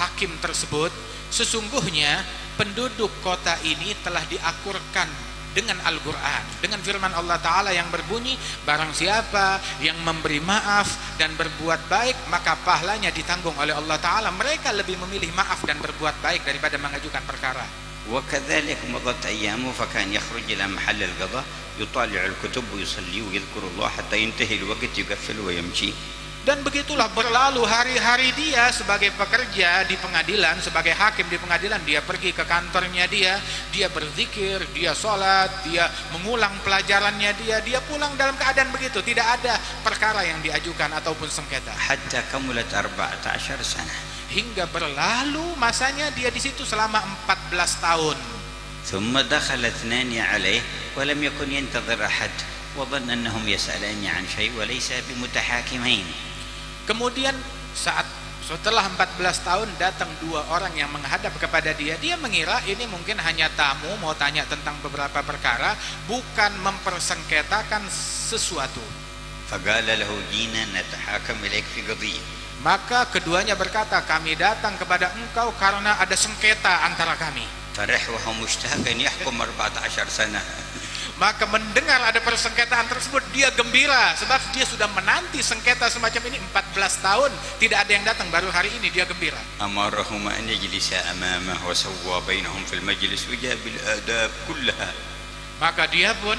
hakim tersebut, sesungguhnya penduduk kota ini telah diakurkan dengan Al-Quran, dengan firman Allah Ta'ala yang berbunyi, barang siapa yang memberi maaf dan berbuat baik, maka pahalanya ditanggung oleh Allah Ta'ala. Mereka lebih memilih maaf dan berbuat baik daripada mengajukan perkara. وكذلك مضت أيامه فكان يخرج إلى محل القضاء يطالع الكتب ويصلي ويذكر الله حتى ينتهي الوقت يقفل ويمشي. Dan begitulah berlalu hari-hari dia sebagai pekerja di pengadilan, sebagai hakim di pengadilan. Dia pergi ke kantornya dia berzikir, dia sholat, dia mengulang pelajarannya dia pulang dalam keadaan begitu. Tidak ada perkara yang diajukan ataupun sengketa. حتى كملت 14 سنة. Hingga berlalu masanya dia di situ selama 14 tahun. ثم دخل 2 عليه ولم يكن ينتظر أحد وظن أنهم يسألاني عن شيء وليس بمتحاكمين. Kemudian setelah 14 tahun datang 2 orang yang menghadap kepada dia. Dia mengira ini mungkin hanya tamu mau tanya tentang beberapa perkara, bukan mempersengketakan sesuatu. فقال له جينا نتحاكم إليك في قضية. Maka keduanya berkata, kami datang kepada engkau karena ada sengketa antara kami. فرح وهو مشتاق أن يحكم 14 سنة. Maka mendengar ada persengketaan tersebut dia gembira, sebab dia sudah menanti sengketa semacam ini 14 tahun, tidak ada yang datang, baru hari ini dia gembira. أمرهما أن يجلسا أمامه وسوى بينهم في المجلس وجاب الآداب كلها. Maka dia pun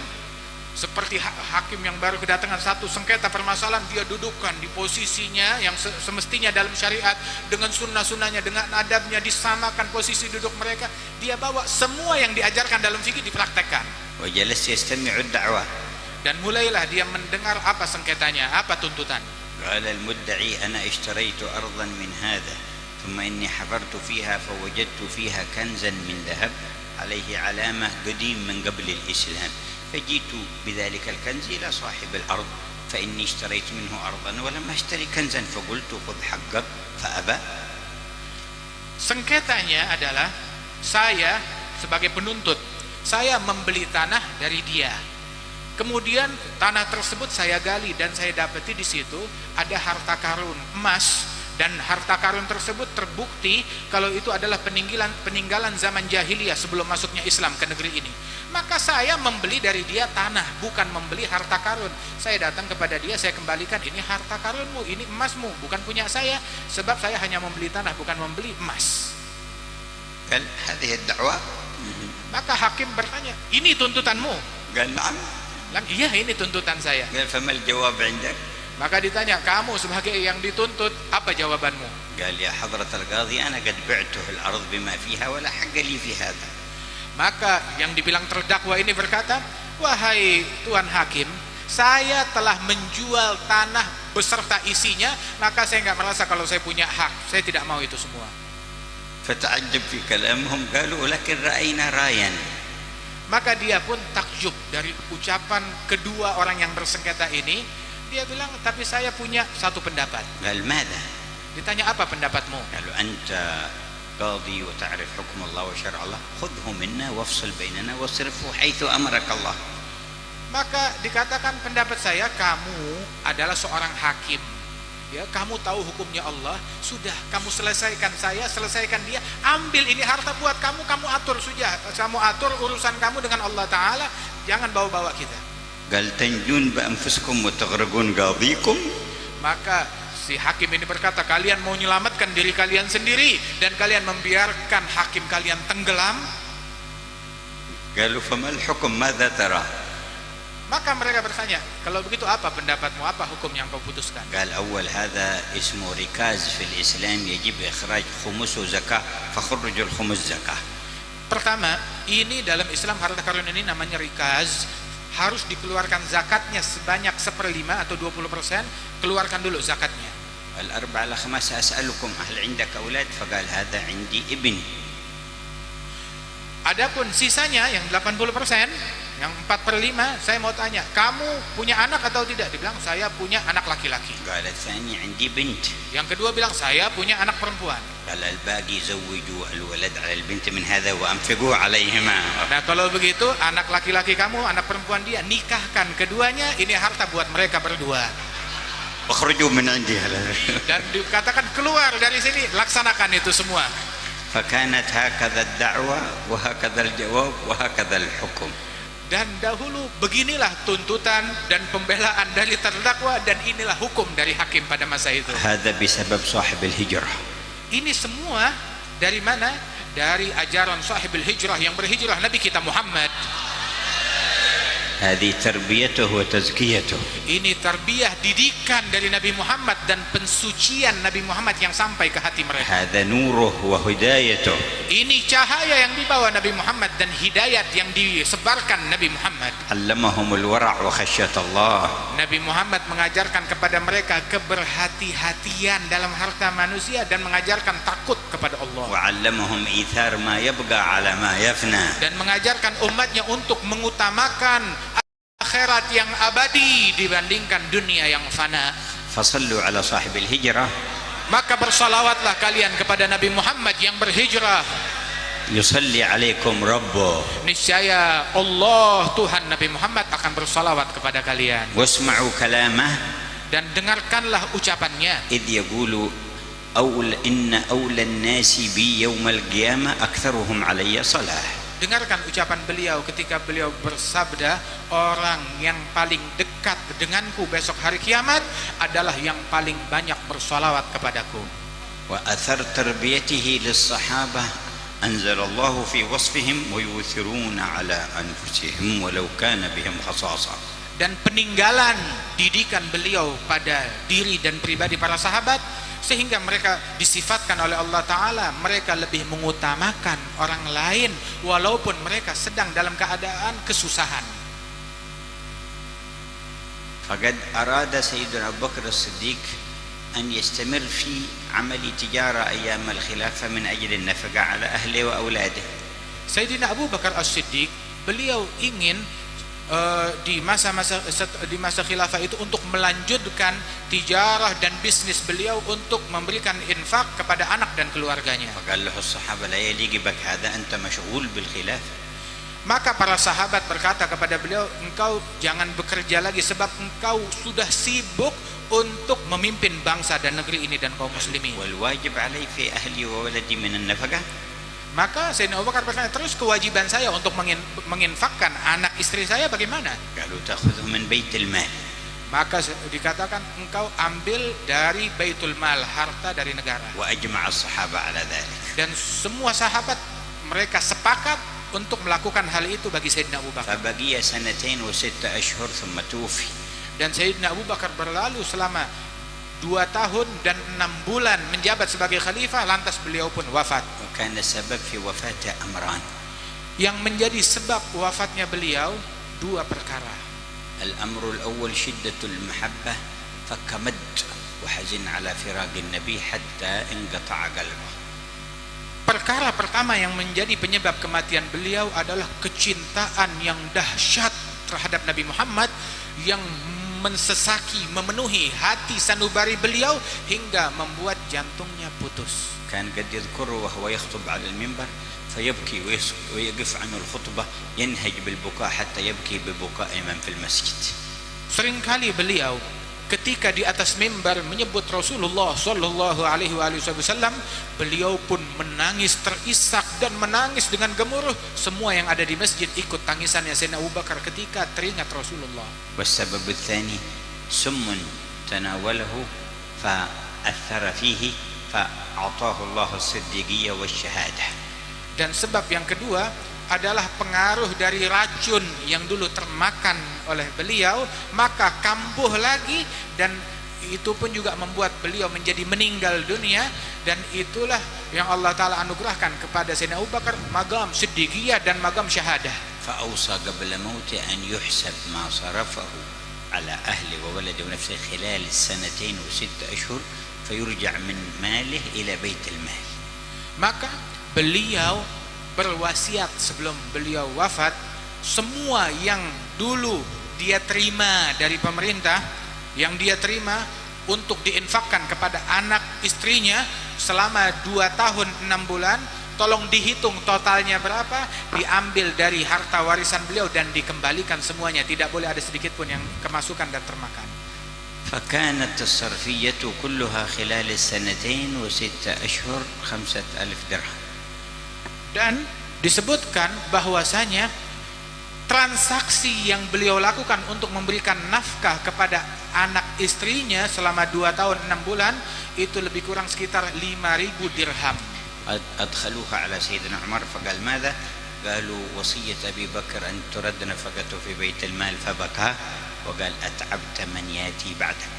seperti hakim yang baru kedatangan satu sengketa permasalahan, dia dudukkan di posisinya yang semestinya dalam syariat, dengan sunnah-sunnahnya, dengan adabnya, disamakan posisi duduk mereka. Dia bawa semua yang diajarkan dalam fikih dipraktekkan. وجلس يستمع الدعوة. Dan mulailah dia mendengar apa sengketanya, apa tuntutan. قال المدعي أنا اشتريت أرضا من هذا ثم إني حفرت فيها فوجدت فيها كنزا من ذهب عليه علامة قديم من قبل الإسلام فجئت بذلك الكنز إلى صاحب الأرض فإني اشتريت منه أرضا ولم أشتري كنزا فقلت خذ حقك فأبى. Sengketanya adalah saya sebagai penuntut, saya membeli tanah dari dia. Kemudian tanah tersebut saya gali dan saya dapati di situ ada harta karun emas, dan harta karun tersebut terbukti kalau itu adalah peninggalan zaman jahiliyah sebelum masuknya Islam ke negeri ini. Maka saya membeli dari dia tanah, bukan membeli harta karun. Saya datang kepada dia, saya kembalikan, ini harta karunmu, ini emasmu, bukan punya saya, sebab saya hanya membeli tanah, bukan membeli emas. قال هذه الدعوة. Maka hakim bertanya, ini tuntutanmu? قال نعم. Iya, ini tuntutan saya. قال فما الجواب عندك؟ Maka ditanya, kamu sebagai yang dituntut, apa jawabanmu? قال يا حضرة القاضي أنا قد بعته الأرض بما فيها ولا حق لي في هذا. Maka yang dibilang terdakwa ini berkata, wahai Tuan Hakim, saya telah menjual tanah beserta isinya, maka saya nggak merasa kalau saya punya hak, saya tidak mau itu semua. فتعجب في كلامهم قالوا لكن رأينا رايا. Maka dia pun takjub dari ucapan kedua orang yang bersengketa ini. Dia bilang, tapi saya punya satu pendapat. قال ماذا؟ Ditanya, apa pendapatmu? قالوا أنت قاضي وتعرف حكم الله وشرع الله خذه منا وافصل بيننا واصرفه حيث أمرك الله. Maka dikatakan, pendapat saya, kamu adalah seorang hakim, ya, kamu tahu hukumnya Allah, sudah kamu selesaikan saya, selesaikan dia, ambil ini harta buat kamu, kamu atur sudah, kamu atur urusan kamu dengan Allah Ta'ala, jangan bawa-bawa kita. قال تنجون بأنفسكم وتغرقون قاضيكم. Maka si hakim ini berkata, kalian mau menyelamatkan diri kalian sendiri dan kalian membiarkan hakim kalian tenggelam. قالوا فما الحكم ماذا ترى؟ Maka mereka bertanya, kalau begitu apa pendapatmu, apa hukum yang kau putuskan? قال أول هذا اسمه ركاز في الإسلام يجب إخراج خمس وزكاة فخرجوا الخمس زكاة. Pertama, ini dalam Islam harta karun ini namanya rikaz, harus dikeluarkan zakatnya sebanyak 1/5 atau 20%, keluarkan dulu zakatnya. الأربعة الخمسة أسألكم هل عندك أولاد؟ فقال هذا عندي ابن. Adapun sisanya yang 80%, yang 4/5, saya mau tanya, kamu punya anak atau tidak? Dibilang, saya punya anak laki-laki. قال الثاني عندي بنت. Yang kedua bilang, saya punya anak perempuan. قال الباقي زوجوا الولد على البنت من هذا وأنفقوا عليهما. Nah, kalau begitu, anak laki-laki kamu, anak perempuan dia, nikahkan keduanya, ini harta buat mereka berdua. اخرجوا من عندي. Dan dikatakan, keluar dari sini, laksanakan itu semua. فكانت هكذا الدعوة وهكذا الجواب وهكذا الحكم. dan dahulu beginilah tuntutan dan pembelaan dari terdakwa, dan inilah hukum dari hakim pada masa itu. هذا بسبب صاحب الهجرة. Ini semua dari mana? Dari ajaran sahibul hijrah yang berhijrah, Nabi kita Muhammad. هذه تربيته وتزكيته. Ini tarbiyah, didikan dari Nabi Muhammad dan pensucian Nabi Muhammad yang sampai ke hati mereka. هذا نوره وهدايته. Ini cahaya yang dibawa Nabi Muhammad dan hidayat yang disebarkan Nabi Muhammad. علمهم الورع وخشية الله. Nabi Muhammad mengajarkan kepada mereka keberhati-hatian dalam harta manusia dan mengajarkan takut kepada Allah. وعلمهم إيثار ما يبقى على ما يفنى. Dan mengajarkan umatnya untuk mengutamakan akhirat yang abadi dibandingkan dunia yang fana. فصلوا على صاحب الهجرة. Maka bersalawatlah kalian kepada Nabi Muhammad yang berhijrah. يصلي عليكم ربه. Niscaya Allah Tuhan Nabi Muhammad akan bersalawat kepada kalian. واسمعوا كلامه. Dan dengarkanlah ucapannya. إذ يقول إن أولى الناس بي يوم القيامة أكثرهم علي صلاة. Dengarkan ucapan beliau ketika beliau bersabda, orang yang paling dekat denganku besok hari kiamat adalah yang paling banyak bersalawat kepadaku. وأثر تربيته للصحابة أنزل الله في وصفهم ويؤثرون على أنفسهم ولو كان بهم خصاصة. Dan peninggalan didikan beliau pada diri dan pribadi para sahabat, sehingga mereka disifatkan oleh Allah Ta'ala, mereka lebih mengutamakan orang lain walaupun mereka sedang dalam keadaan kesusahan. فقد أراد سيدنا أبو بكر الصديق أن يستمر في عمل تجارة أيام الخلافة من أجل النفقة على أهله وأولاده. Sayyidina Abu Bakar As-Siddiq, beliau ingin di masa khilafah itu untuk melanjutkan tijarah dan bisnis beliau untuk memberikan infak kepada anak dan keluarganya. فقال له الصحابة لا يليق بك هذا أنت مشغول بالخلافة. Maka para sahabat berkata kepada beliau, engkau jangan bekerja lagi sebab engkau sudah sibuk untuk memimpin bangsa dan negeri ini dan kaum muslimin. والواجب علي في أهلي وولدي من النفقة. Maka Sayyidina Abu Bakar bertanya, terus kewajiban saya untuk menginfakkan anak istri saya bagaimana? قالوا تأخذه من بيت المال. Maka dikatakan engkau ambil dari Baitul Mal, harta dari negara. وأجمع الصحابة على ذلك. Dan semua sahabat mereka sepakat untuk melakukan hal itu bagi Sayyidina Abu Bakar. فبقي 2 و6 أشهر ثم توفي. Dan Sayyidina Abu Bakar berlalu selama 2 tahun dan 6 bulan menjabat sebagai khalifah, lantas beliau pun wafat. وكان السبب في وفاته أمران. Yang menjadi sebab wafatnya beliau 2 perkara. الأمر الأول شدة المحبة فكمد وحزن على فراق النبي حتى انقطع قلبه. Perkara pertama yang menjadi penyebab kematian beliau adalah kecintaan yang dahsyat terhadap Nabi Muhammad yang mensesaki, memenuhi hati sanubari beliau hingga membuat jantungnya putus. كان قد يذكره وهو يخطب على المنبر فيبكي ويقف عن الخطبة ينهج بالبكاء حتى يبكي ببكاء من في المسجد. Seringkali beliau ketika di atas mimbar menyebut Rasulullah sallallahu alaihi wasallam, beliau pun menangis terisak dan menangis dengan gemuruh. Semua yang ada di masjid ikut tangisannya Sayyidina Abu Bakar ketika teringat Rasulullah. والسبب الثاني سم تناوله فأثر فيه فأعطاه الله الصديقية والشهادة. Dan sebab yang kedua adalah pengaruh dari racun yang dulu termakan oleh beliau, maka kambuh lagi, dan itu pun juga membuat beliau menjadi meninggal dunia. Dan itulah yang Allah Ta'ala anugerahkan kepada Sayyidina Abu Bakar magam siddiqiyah dan magam syahadah. فأوصى قبل موته أن يحسب ما صرفه على أهله وولده ونفسه خلال 2 و6 أشهر فيرجع من ماله إلى بيت المال. Maka beliau berwasiat sebelum beliau wafat, semua yang dulu dia terima dari pemerintah, yang dia terima untuk diinfakkan kepada anak istrinya selama 2 tahun 6 bulan, tolong dihitung totalnya berapa, diambil dari harta warisan beliau dan dikembalikan semuanya, tidak boleh ada sedikit pun yang kemasukan dan termakan. فكانت الصرفية كلها خلال 2 و6 أشهر 5,000 درهم. Dan disebutkan bahwasanya transaksi yang beliau lakukan untuk memberikan nafkah kepada anak istrinya selama 2 tahun 6 bulan itu lebih kurang sekitar 5.000 dirham. أدخلوها على سيدنا عمر فقال ماذا؟ قالوا وصية أبي بكر أن ترد نفقته في بيت المال فبكى وقال أتعبت من يأتي بعدك.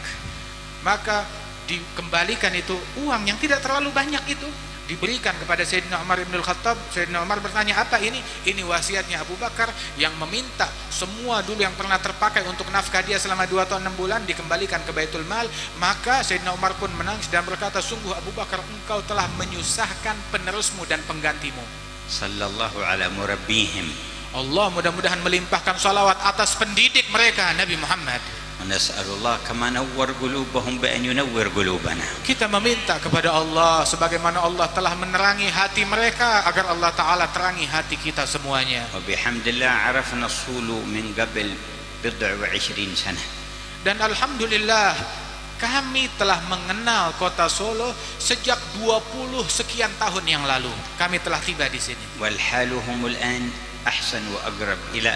Maka dikembalikan itu uang yang tidak terlalu banyak itu diberikan kepada Sayyidina Umar bin Khattab. Sayyidina Umar bertanya, apa ini? Ini wasiatnya Abu Bakar yang meminta semua dulu yang pernah terpakai untuk nafkah dia selama 2 tahun 6 bulan dikembalikan ke Baitul Mal. Maka Sayyidina Umar pun menangis dan berkata, sungguh Abu Bakar, engkau telah menyusahkan penerusmu dan penggantimu. Sallallahu ala murabbihim. Allah mudah-mudahan melimpahkan salawat atas pendidik mereka Nabi Muhammad. Nas'alullah kama nawwar qulubahum bi an yunawwir qulubana. Kita meminta kepada Allah sebagaimana Allah telah menerangi hati mereka agar Allah Ta'ala terangi hati kita semuanya. Wa bihamdillah arafna as-sulu min qabl bid'a wa 20 sana. Dan alhamdulillah kami telah mengenal kota Solo sejak 20 sekian tahun yang lalu. Kami telah tiba di sini. Wal haluhumul an ahsan wa aqrab ila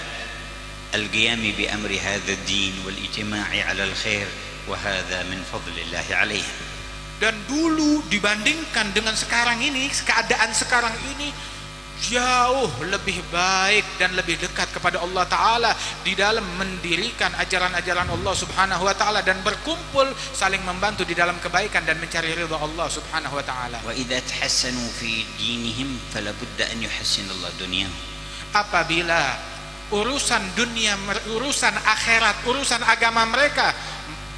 القيام بأمر هذا الدين والاجتماع على الخير وهذا من فضل الله عليهم. Dan dulu dibandingkan dengan sekarang ini, keadaan sekarang ini jauh lebih baik dan lebih dekat kepada Allah Ta'ala di dalam mendirikan ajaran-ajaran Allah Subhanahu Wa Ta'ala dan berkumpul saling membantu di dalam kebaikan dan mencari ridha Allah Subhanahu Wa Ta'ala. وإذا تحسنوا في دينهم فلا بد أن يحسن الله دنياهم. Apabila urusan dunia, urusan akhirat, urusan agama mereka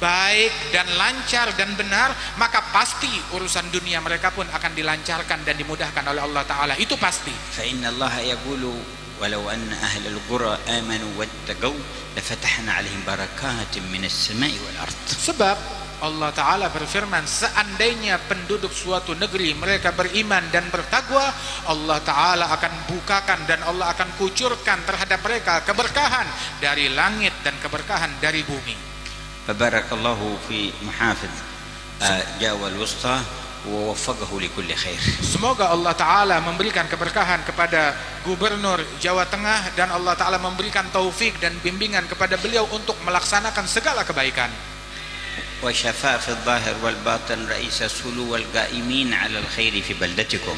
baik dan lancar dan benar, maka pasti urusan dunia mereka pun akan dilancarkan dan dimudahkan oleh Allah Ta'ala. Itu pasti. فإن الله يقول ولو أن أهل القرى آمنوا واتقوا لفتحنا عليهم بركات من السماء والأرض. Sebab Allah Ta'ala berfirman, seandainya penduduk suatu negeri mereka beriman dan bertakwa, Allah Ta'ala akan bukakan dan Allah akan kucurkan terhadap mereka keberkahan dari langit dan keberkahan dari bumi. Fabarakallahu fi muhafidh Jawa al-Wusta wa waffaqahu li kulli khair. Semoga Allah Ta'ala memberikan keberkahan kepada Gubernur Jawa Tengah dan Allah Ta'ala memberikan taufik dan bimbingan kepada beliau untuk melaksanakan segala kebaikan. وشفاء في الظاهر والباطن رئيس السلو والقائمين على الخير في بلدتكم.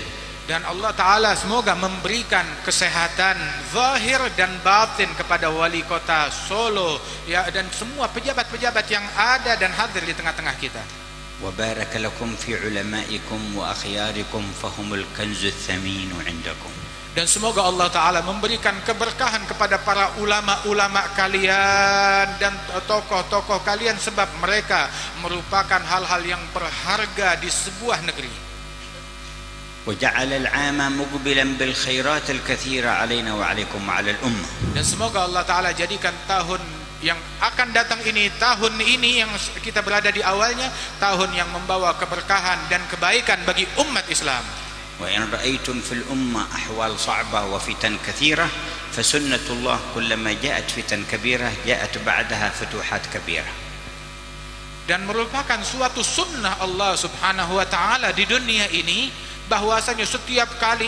Dan Allah Ta'ala semoga memberikan kesehatan zahir dan batin kepada wali kota Solo ya, dan semua pejabat-pejabat yang ada dan hadir di tengah-tengah kita. وبارك لكم في علمائكم وأخياركم فهم الكنز الثمين عندكم. Dan semoga Allah Ta'ala memberikan keberkahan kepada para ulama-ulama kalian dan tokoh-tokoh kalian, sebab mereka merupakan hal-hal yang berharga di sebuah negeri. وجعل العام مقبلا بالخيرات الكثيرة علينا وعليكم وعلى الأمة. Dan semoga Allah Ta'ala jadikan tahun yang akan datang ini, tahun ini yang kita berada di awalnya, tahun yang membawa keberkahan dan kebaikan bagi umat Islam. وإن رأيتم في الأمة أحوال صعبة وفتن كثيرة فسنة الله كلما جاءت فتن كبيرة جاءت بعدها فتوحات كبيرة. Dan merupakan suatu sunnah Allah Subhanahu Wa Ta'ala di dunia ini bahwasanya setiap kali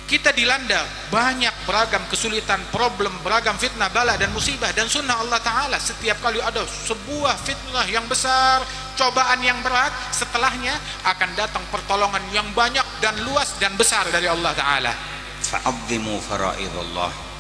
kita dilanda banyak beragam kesulitan, problem, beragam fitnah, bala dan musibah, dan sunnah Allah Ta'ala setiap kali ada sebuah fitnah yang besar, cobaan yang berat, setelahnya akan datang pertolongan yang banyak dan luas dan besar dari Allah Ta'ala. Fa'azzimu fara'idullah.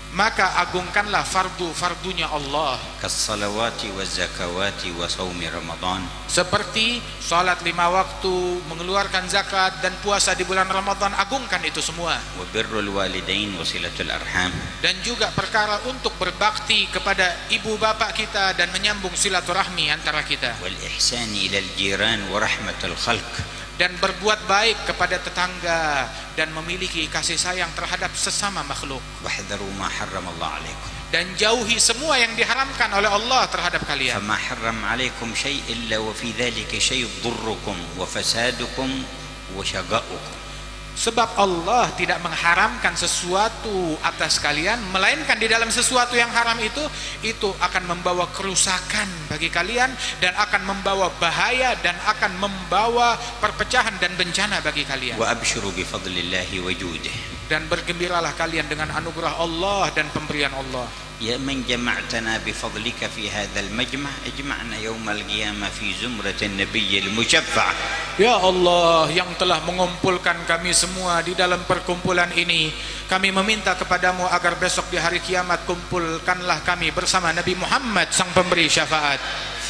Maka agungkanlah fardu-fardunya Allah. Kas-salawati wa zakawati wa saumi Ramadan. Seperti salat 5 waktu, mengeluarkan zakat dan puasa di bulan Ramadan, agungkan itu semua. Wa birrul walidain wa silatul arham. Dan juga perkara untuk berbakti kepada ibu bapak kita dan menyambung silaturahmi antara kita. Wal ihsani ilal jiran wa rahmatul khalq. Dan berbuat baik kepada tetangga dan memiliki kasih sayang terhadap sesama makhluk. Wahdharu ma harramallahu alaikum. Dan jauhi semua yang diharamkan oleh Allah terhadap kalian. Fama harram alaikum syai' illa wa fi dhalika syai' dhurrukum wa fasadukum wa syaga'ukum. Sebab Allah tidak mengharamkan sesuatu atas kalian, melainkan di dalam sesuatu yang haram itu akan membawa kerusakan bagi kalian dan akan membawa bahaya dan akan membawa perpecahan dan bencana bagi kalian. Wa abshiru bi fadlillahi wa judihi. dan bergembiralah kalian dengan anugerah Allah dan pemberian Allah. يا من جمعتنا بفضلك في هذا المجمع اجمعنا يوم القيامة في زمرة النبي المشفع. Ya Allah yang telah mengumpulkan kami semua di dalam perkumpulan ini, kami meminta kepadamu agar besok di hari kiamat kumpulkanlah kami bersama Nabi Muhammad sang pemberi syafaat.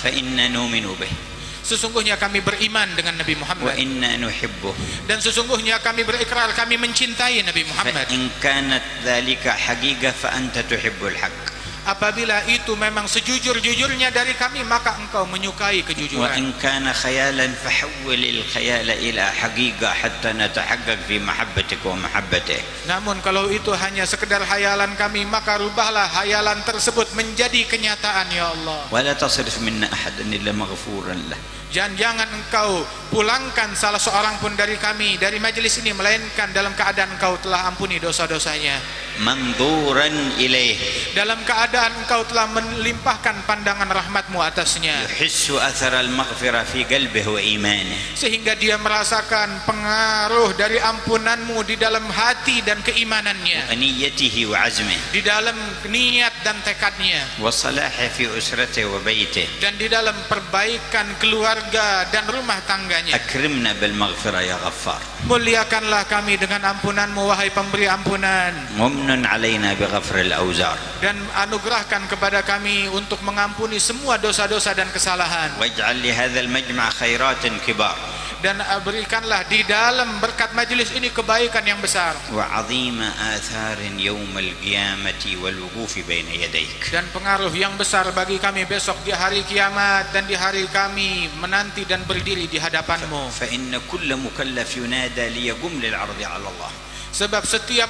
فإنا نؤمن به Sesungguhnya kami beriman dengan Nabi Muhammad, وإنا نحبه dan sesungguhnya kami berikrar kami mencintai Nabi Muhammad. فإن كانت ذلك حقيقة فأنت تحب الحق. Apabila itu memang sejujur-jujurnya dari kami, maka engkau menyukai kejujuran. وإن كان خيالا فحول الخيال إلى حقيقة حتى نتحقق في محبتك ومحبته. Namun kalau itu hanya sekedar hayalan kami, maka rubahlah hayalan tersebut menjadi kenyataan ya Allah. ولا تصرف منا أحدا إلا مغفورا له. Jangan engkau pulangkan salah seorang pun dari kami dari majelis ini melainkan dalam keadaan engkau telah ampuni dosa-dosanya, منظورا إليه dalam keadaan engkau telah melimpahkan pandangan rahmatmu atasnya, يحس أثر المغفرة في قلبه وإيمانه. sehingga dia merasakan pengaruh dari ampunanmu di dalam hati dan keimanannya, ونيته وعزمه. di dalam niat dan tekadnya, وصلاحه في أسرته وبيته. dan di dalam perbaikan keluarga dan rumah tangganya. أكرمنا بالمغفرة يا غفار. Muliakanlah kami dengan ampunanmu wahai pemberi ampunan, ممن علينا بغفر الأوزار. dan anugerahkan kepada kami untuk mengampuni semua dosa-dosa dan kesalahan, واجعل لهذا المجمع خيرات كبار dan berikanlah di dalam berkat majelis ini kebaikan yang besar وعظيم آثار يوم القيامة والوقوف بين يديك. dan pengaruh yang besar bagi kami besok di hari kiamat dan di hari kami menanti dan berdiri di hadapanmu. فإن كل مكلف ينادى ليقوم للعرض على الله. Sebab setiap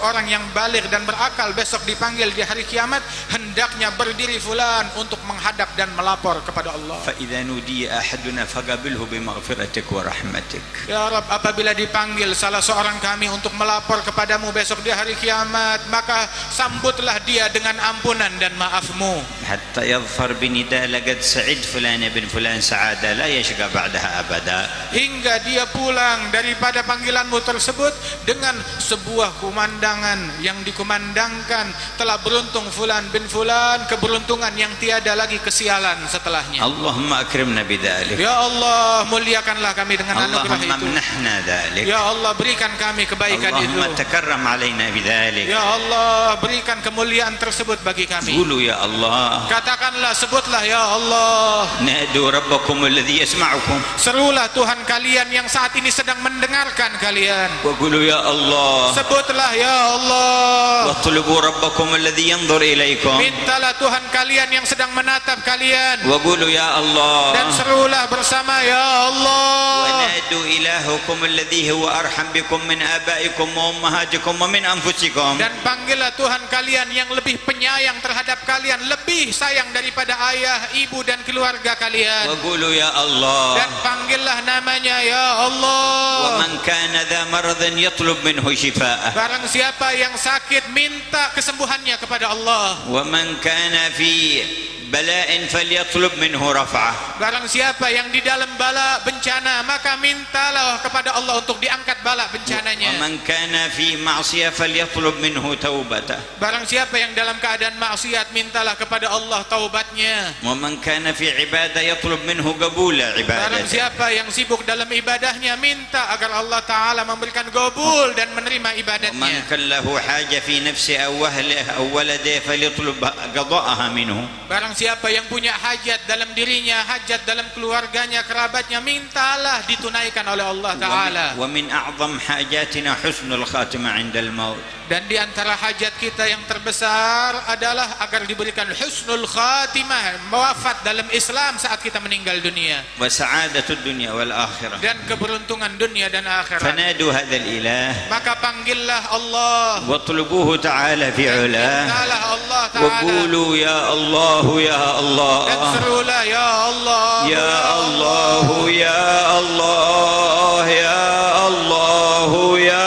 orang yang baligh dan berakal besok dipanggil di hari kiamat, hendaknya berdiri fulan untuk menghadap dan melapor kepada Allah. فإذا نودي أحدنا فقبله بمغفرتك ورحمتك. Ya Rabb, apabila dipanggil salah seorang kami untuk melapor kepadamu besok di hari kiamat, maka sambutlah dia dengan ampunan dan maafmu, حتى يظفر بنداء لقد سعد فلان بن فلان سعادة لا يشقى بعدها أبدا. hingga dia pulang daripada panggilanmu tersebut dengan sebuah kumandangan yang dikumandangkan, telah beruntung fulan bin fulan, keberuntungan yang tiada lagi kesialan setelahnya. اللهم أكرمنا بذلك. Ya Allah, muliakanlah kami dengan anugerah اللهم itu. امنحنا ذلك. Ya Allah, berikan kami kebaikan itu. اللهم تكرم علينا بذلك. Ya Allah, berikan kemuliaan tersebut bagi kami. قولوا يا الله. Katakanlah, sebutlah ya Allah. نادوا ربكم الذي يسمعكم. Serulah Tuhan kalian yang saat ini sedang mendengarkan kalian. وقولوا يا الله. Sebutlah ya Allah. واطلبوا ربكم الذي ينظر إليكم. Mintalah Tuhan kalian yang sedang menatap kalian. وقولوا يا الله. Dan serulah bersama ya Allah. ونادوا إلهكم الذي هو أرحم بكم من آبائكم وأمهاتكم ومن أنفسكم. Dan panggillah Tuhan kalian yang lebih penyayang terhadap kalian, lebih sayang daripada ayah, ibu dan keluarga kalian. وقولوا يا الله. Dan panggillah namanya ya Allah. ومن كان ذا مرض يطلب منه شفاءه. Barang siapa yang sakit, minta kesembuhannya kepada Allah. ومن كان في بلاء فليطلب منه رفعه. Barang siapa yang di dalam bala bencana, maka mintalah kepada Allah untuk diangkat bala bencananya. ومن كان في معصية فليطلب منه توبته. Barang siapa yang dalam keadaan maksiat, mintalah kepada Allah taubatnya. ومن كان في عبادة يطلب منه قبول Barang عبادته. siapa yang sibuk dalam ibadahnya, minta agar Allah Ta'ala memberikan qabul dan menerima ibadahnya. ومن كان له حاجة في نفسه أو أهله أو ولده فليطلب قضاءها منه. Barang siapa yang punya hajat dalam dirinya, hajat dalam keluarganya, kerabatnya, mintalah ditunaikan oleh Allah Ta'ala. ومن أعظم حاجاتنا حسن الخاتمة عند الموت. Dan di antara hajat kita yang terbesar adalah agar diberikan husnul khatimah, wafat dalam Islam saat kita meninggal dunia, وسعادة الدنيا والآخرة. dan keberuntungan dunia dan akhirat. فنادوا هذا الإله. Maka panggillah Allah, واطلبوه تعالى في علاه. mintalah Allah Ta'ala, وقولوا يا الله يا الله. dan serulah ya Allah, يا الله يا الله يا الله يا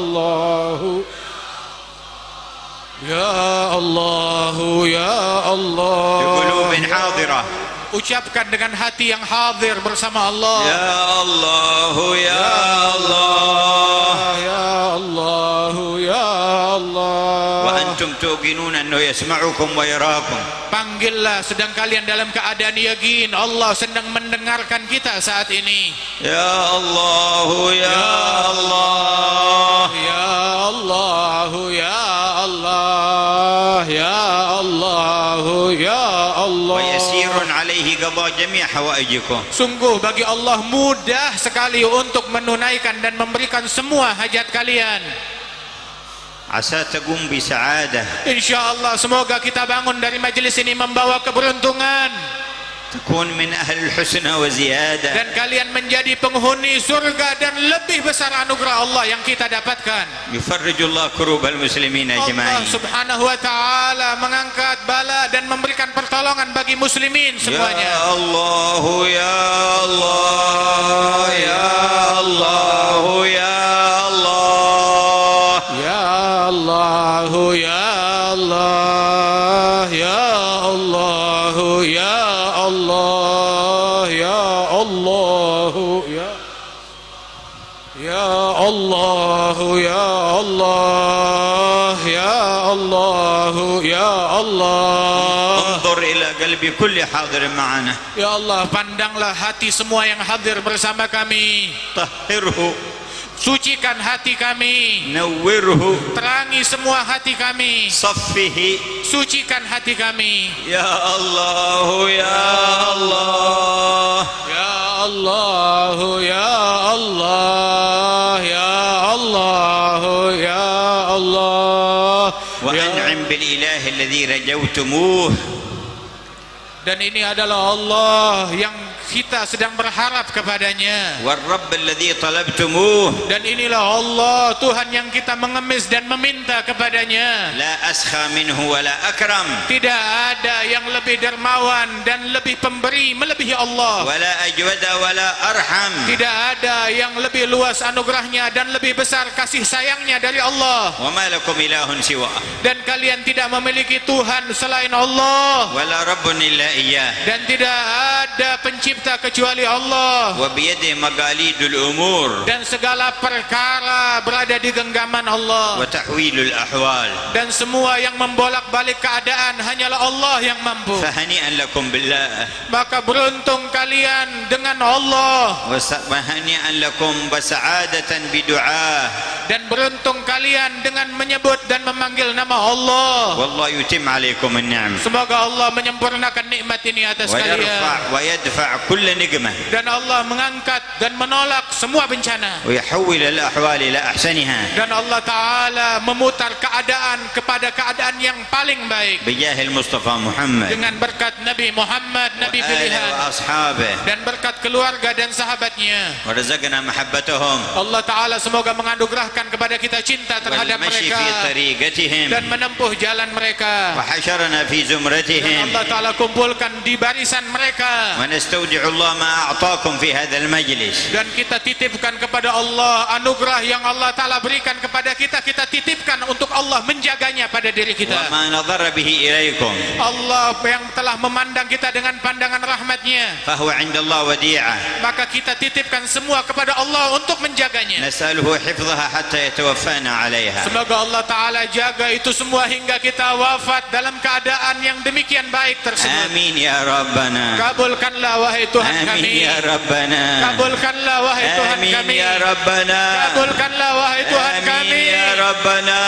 الله. Ya Allah ya Allah. بقلوب حاضرة. Ucapkan dengan hati yang hadir bersama Allah. يا الله يا الله Ya Allah, ya Allah. وأنتم توقنون أنه يسمعكم ويراكم. Panggillah sedang kalian dalam keadaan yakin Allah sedang mendengarkan kita saat ini. يا الله يا الله Ya Allah, ya Allah, ya Allah, ya Allah. ويسير عليه قضاء جميع حوائجكم. Sungguh bagi Allah mudah sekali untuk menunaikan dan memberikan semua hajat kalian. عسى تقوم بسعادة InsyaAllah semoga kita bangun dari majelis ini membawa keberuntungan تكون من أهل الحسنى وزيادة. dan kalian menjadi penghuni surga dan lebih besar anugerah Allah yang kita dapatkan. يفرج الله كروب المسلمين Allah أجمعين. subhanahu wa ta'ala mengangkat bala dan memberikan pertolongan bagi muslimin semuanya. يا الله يا الله يا الله يا الله Ya Allah, ya Allah, ya Allah, ya Allah, ya Allah, ya Allah, ya Allah, ya Allah, ya Allah. انظر إلى قلب كل حاضر معنا. Ya Allah, pandanglah hati semua yang hadir bersama kami. طهره Sucikan hati kami. نوره Terangi semua hati kami. صفه. Sucikan hati kami. يا الله يا الله Ya Allah, ya Allah, ya Allah, ya Allah. وأنعم بالإله الذي رجوتموه. Dan ini adalah Allah yang kita sedang berharap kepadanya. والرب الذي طلبتموه. Dan inilah Allah Tuhan yang kita mengemis dan meminta kepadanya. لا أسخى منه ولا أكرم. Tidak ada yang lebih dermawan dan lebih pemberi melebihi Allah. ولا أجود ولا أرحم. Tidak ada yang lebih luas anugerahnya dan lebih besar kasih sayangnya dari Allah. وما لكم إله سواه. Dan kalian tidak memiliki Tuhan selain Allah. ولا رب إلا إياه. Dan tidak ada pencipta kecuali Allah. وبيده مقاليد الأمور. Dan segala perkara berada di genggaman Allah. وتحويل الأحوال. Dan semua yang membolak-balik keadaan hanyalah Allah yang mampu. فهنيئا لكم بالله. Maka beruntung kalian dengan Allah. وهنيئا لكم وسعادة بدعاء. Dan beruntung kalian dengan menyebut dan memanggil nama Allah. والله يتم عليكم النعم. Semoga Allah menyempurnakan nikmat ini atas kalian. ويدفع كل نقمة. Dan Allah mengangkat dan menolak semua bencana. ويحول الأحوال إلى أحسنها. Dan Allah Ta'ala memutar keadaan kepada keadaan yang paling baik. بجاه المصطفى محمد. Dengan berkat Nabi Muhammad, Nabi وآله pilihan. وأصحابه. Dan berkat keluarga dan sahabatnya. ورزقنا محبتهم. Allah Ta'ala semoga menganugerahkan kepada kita cinta terhadap والمشي mereka. في طريقتهم. Dan menempuh jalan mereka. وحشرنا في Dan زمرتهم. Allah Ta'ala kumpulkan di barisan mereka. ونستودع الله ما أعطاكم في هذا المجلس. Dan kita titipkan kepada Allah anugerah yang Allah Ta'ala berikan kepada kita. Kita titipkan untuk Allah menjaganya pada diri kita. وما نظر به إليكم Allah yang telah memandang kita dengan pandangan rahmatnya. فهو عند الله وديعة. Maka kita titipkan semua kepada Allah untuk menjaganya. نسأله حفظها حتى يتوفانا عليها. Semoga Allah Ta'ala jaga itu semua hingga kita wafat dalam keadaan yang demikian baik tersebut. آمين يا ربنا. Kabulkanlah wahai Tuhan آمين kami. يا ربنا. Kabulkanlah wahai Tuhan آمين kami. يا ربنا. Kabulkanlah wahai Tuhan آمين kami. يا ربنا.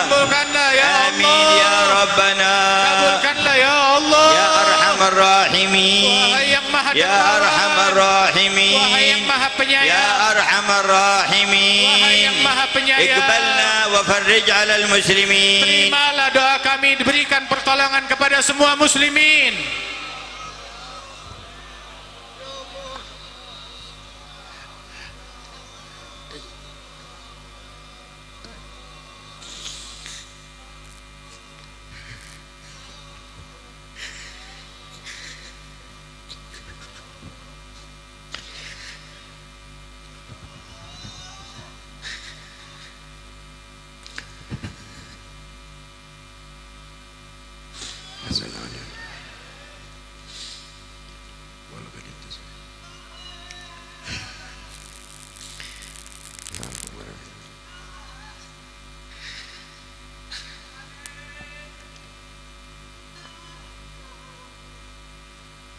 Kabulkanlah ya آمين يا Allah. ربنا. Kabulkanlah ya Allah. يا أرحم الراحمين. Wahai yang maha يا dermawan. أرحم Wahai الراحمين. yang maha penyayang. يا أرحم Wahai الراحمين. yang maha penyayang. اقبلنا وفرج على المسلمين. Terimalah doa kami, diberikan pertolongan kepada semua muslimin.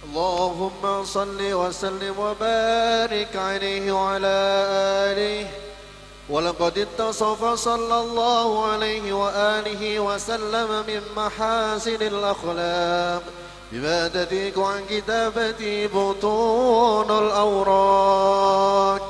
اللهم صل وسلم وبارك عليه وعلى آله. ولقد اتصف صلى الله عليه وآله وسلم من محاسن الأخلاق بما تتيك عن كتابة بطون الأوراق.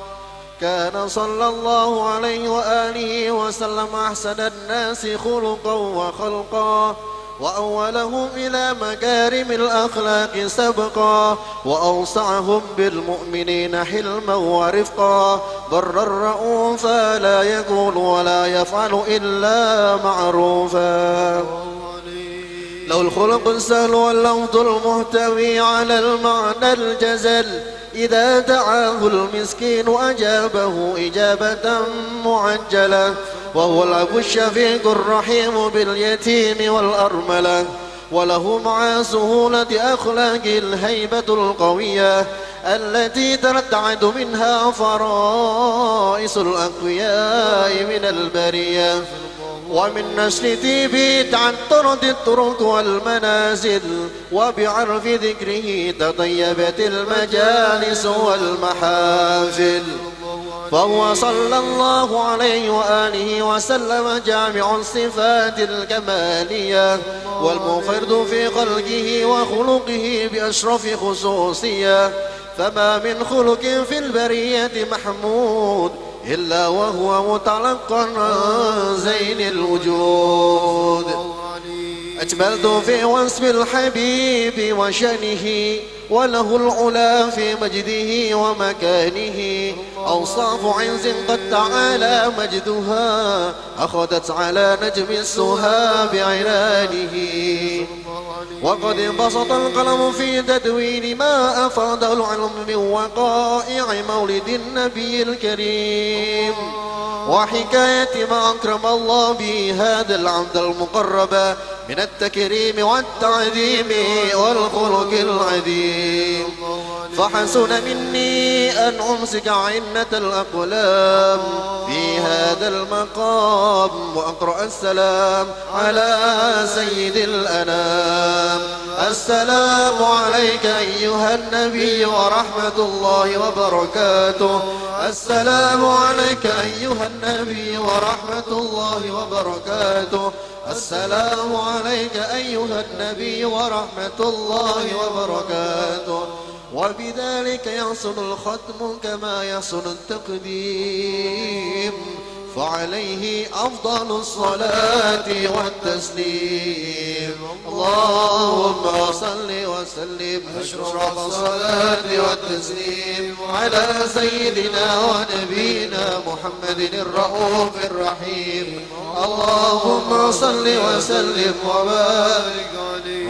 كان صلى الله عليه وآله وسلم أحسن الناس خلقا وخلقا، وأولهم إلى مكارم الأخلاق سبقا، وأوسعهم بالمؤمنين حلما ورفقا، برا رؤوفا لا يقول ولا يفعل إلا معروفا. له الخلق السهل واللفظ المحتوي على المعنى الجزل، إذا دعاه المسكين أجابه إجابة معجلة، وهو الأب الشفيق الرحيم باليتيم والأرملة. وله مع سهولة أخلاق الهيبة القوية التي ترتعد منها فرائس الأقوياء من البرية. ومن نسل تيبيت عن طرد الطرق والمنازل، وبعرف ذكره تطيبت المجالس والمحافل. فهو صلى الله عليه وآله وسلم جامع الصفات الكمالية، والمفرد في خلقه وخلقه بأشرف خصوصية. فما من خلق في البرية محمود إلا وهو متلقى عن زين الوجود. أجملت في وصف الحبيب وشأنه، وله العلا في مجده ومكانه. أوصاف عز قد تعالى مجدها، أخذت على نجم السها بعنانه. وقد انبسط القلم في تدوين ما أفاد العلم من وقائع مولد النبي الكريم، وحكاية ما أكرم الله به هذا العبد المقرب من التكريم والتعظيم والخلق العظيم. فحسن مني أن أمسك عنة الأقلام في هذا المقام، وأقرأ السلام على سيد الأنام. السلام عليك أيها النبي ورحمة الله وبركاته. السلام عليك أيها النبي ورحمة الله وبركاته. السلام عليك أيها النبي ورحمة الله وبركاته. وبذلك يحصل الختم كما يحصل التقديم، فعليه أفضل الصلاة والتسليم. اللهم صل وسلم أشرف الصلاة والتسليم على سيدنا ونبينا محمد الرؤوف الرحيم. اللهم صل وسلم وبارك عليه.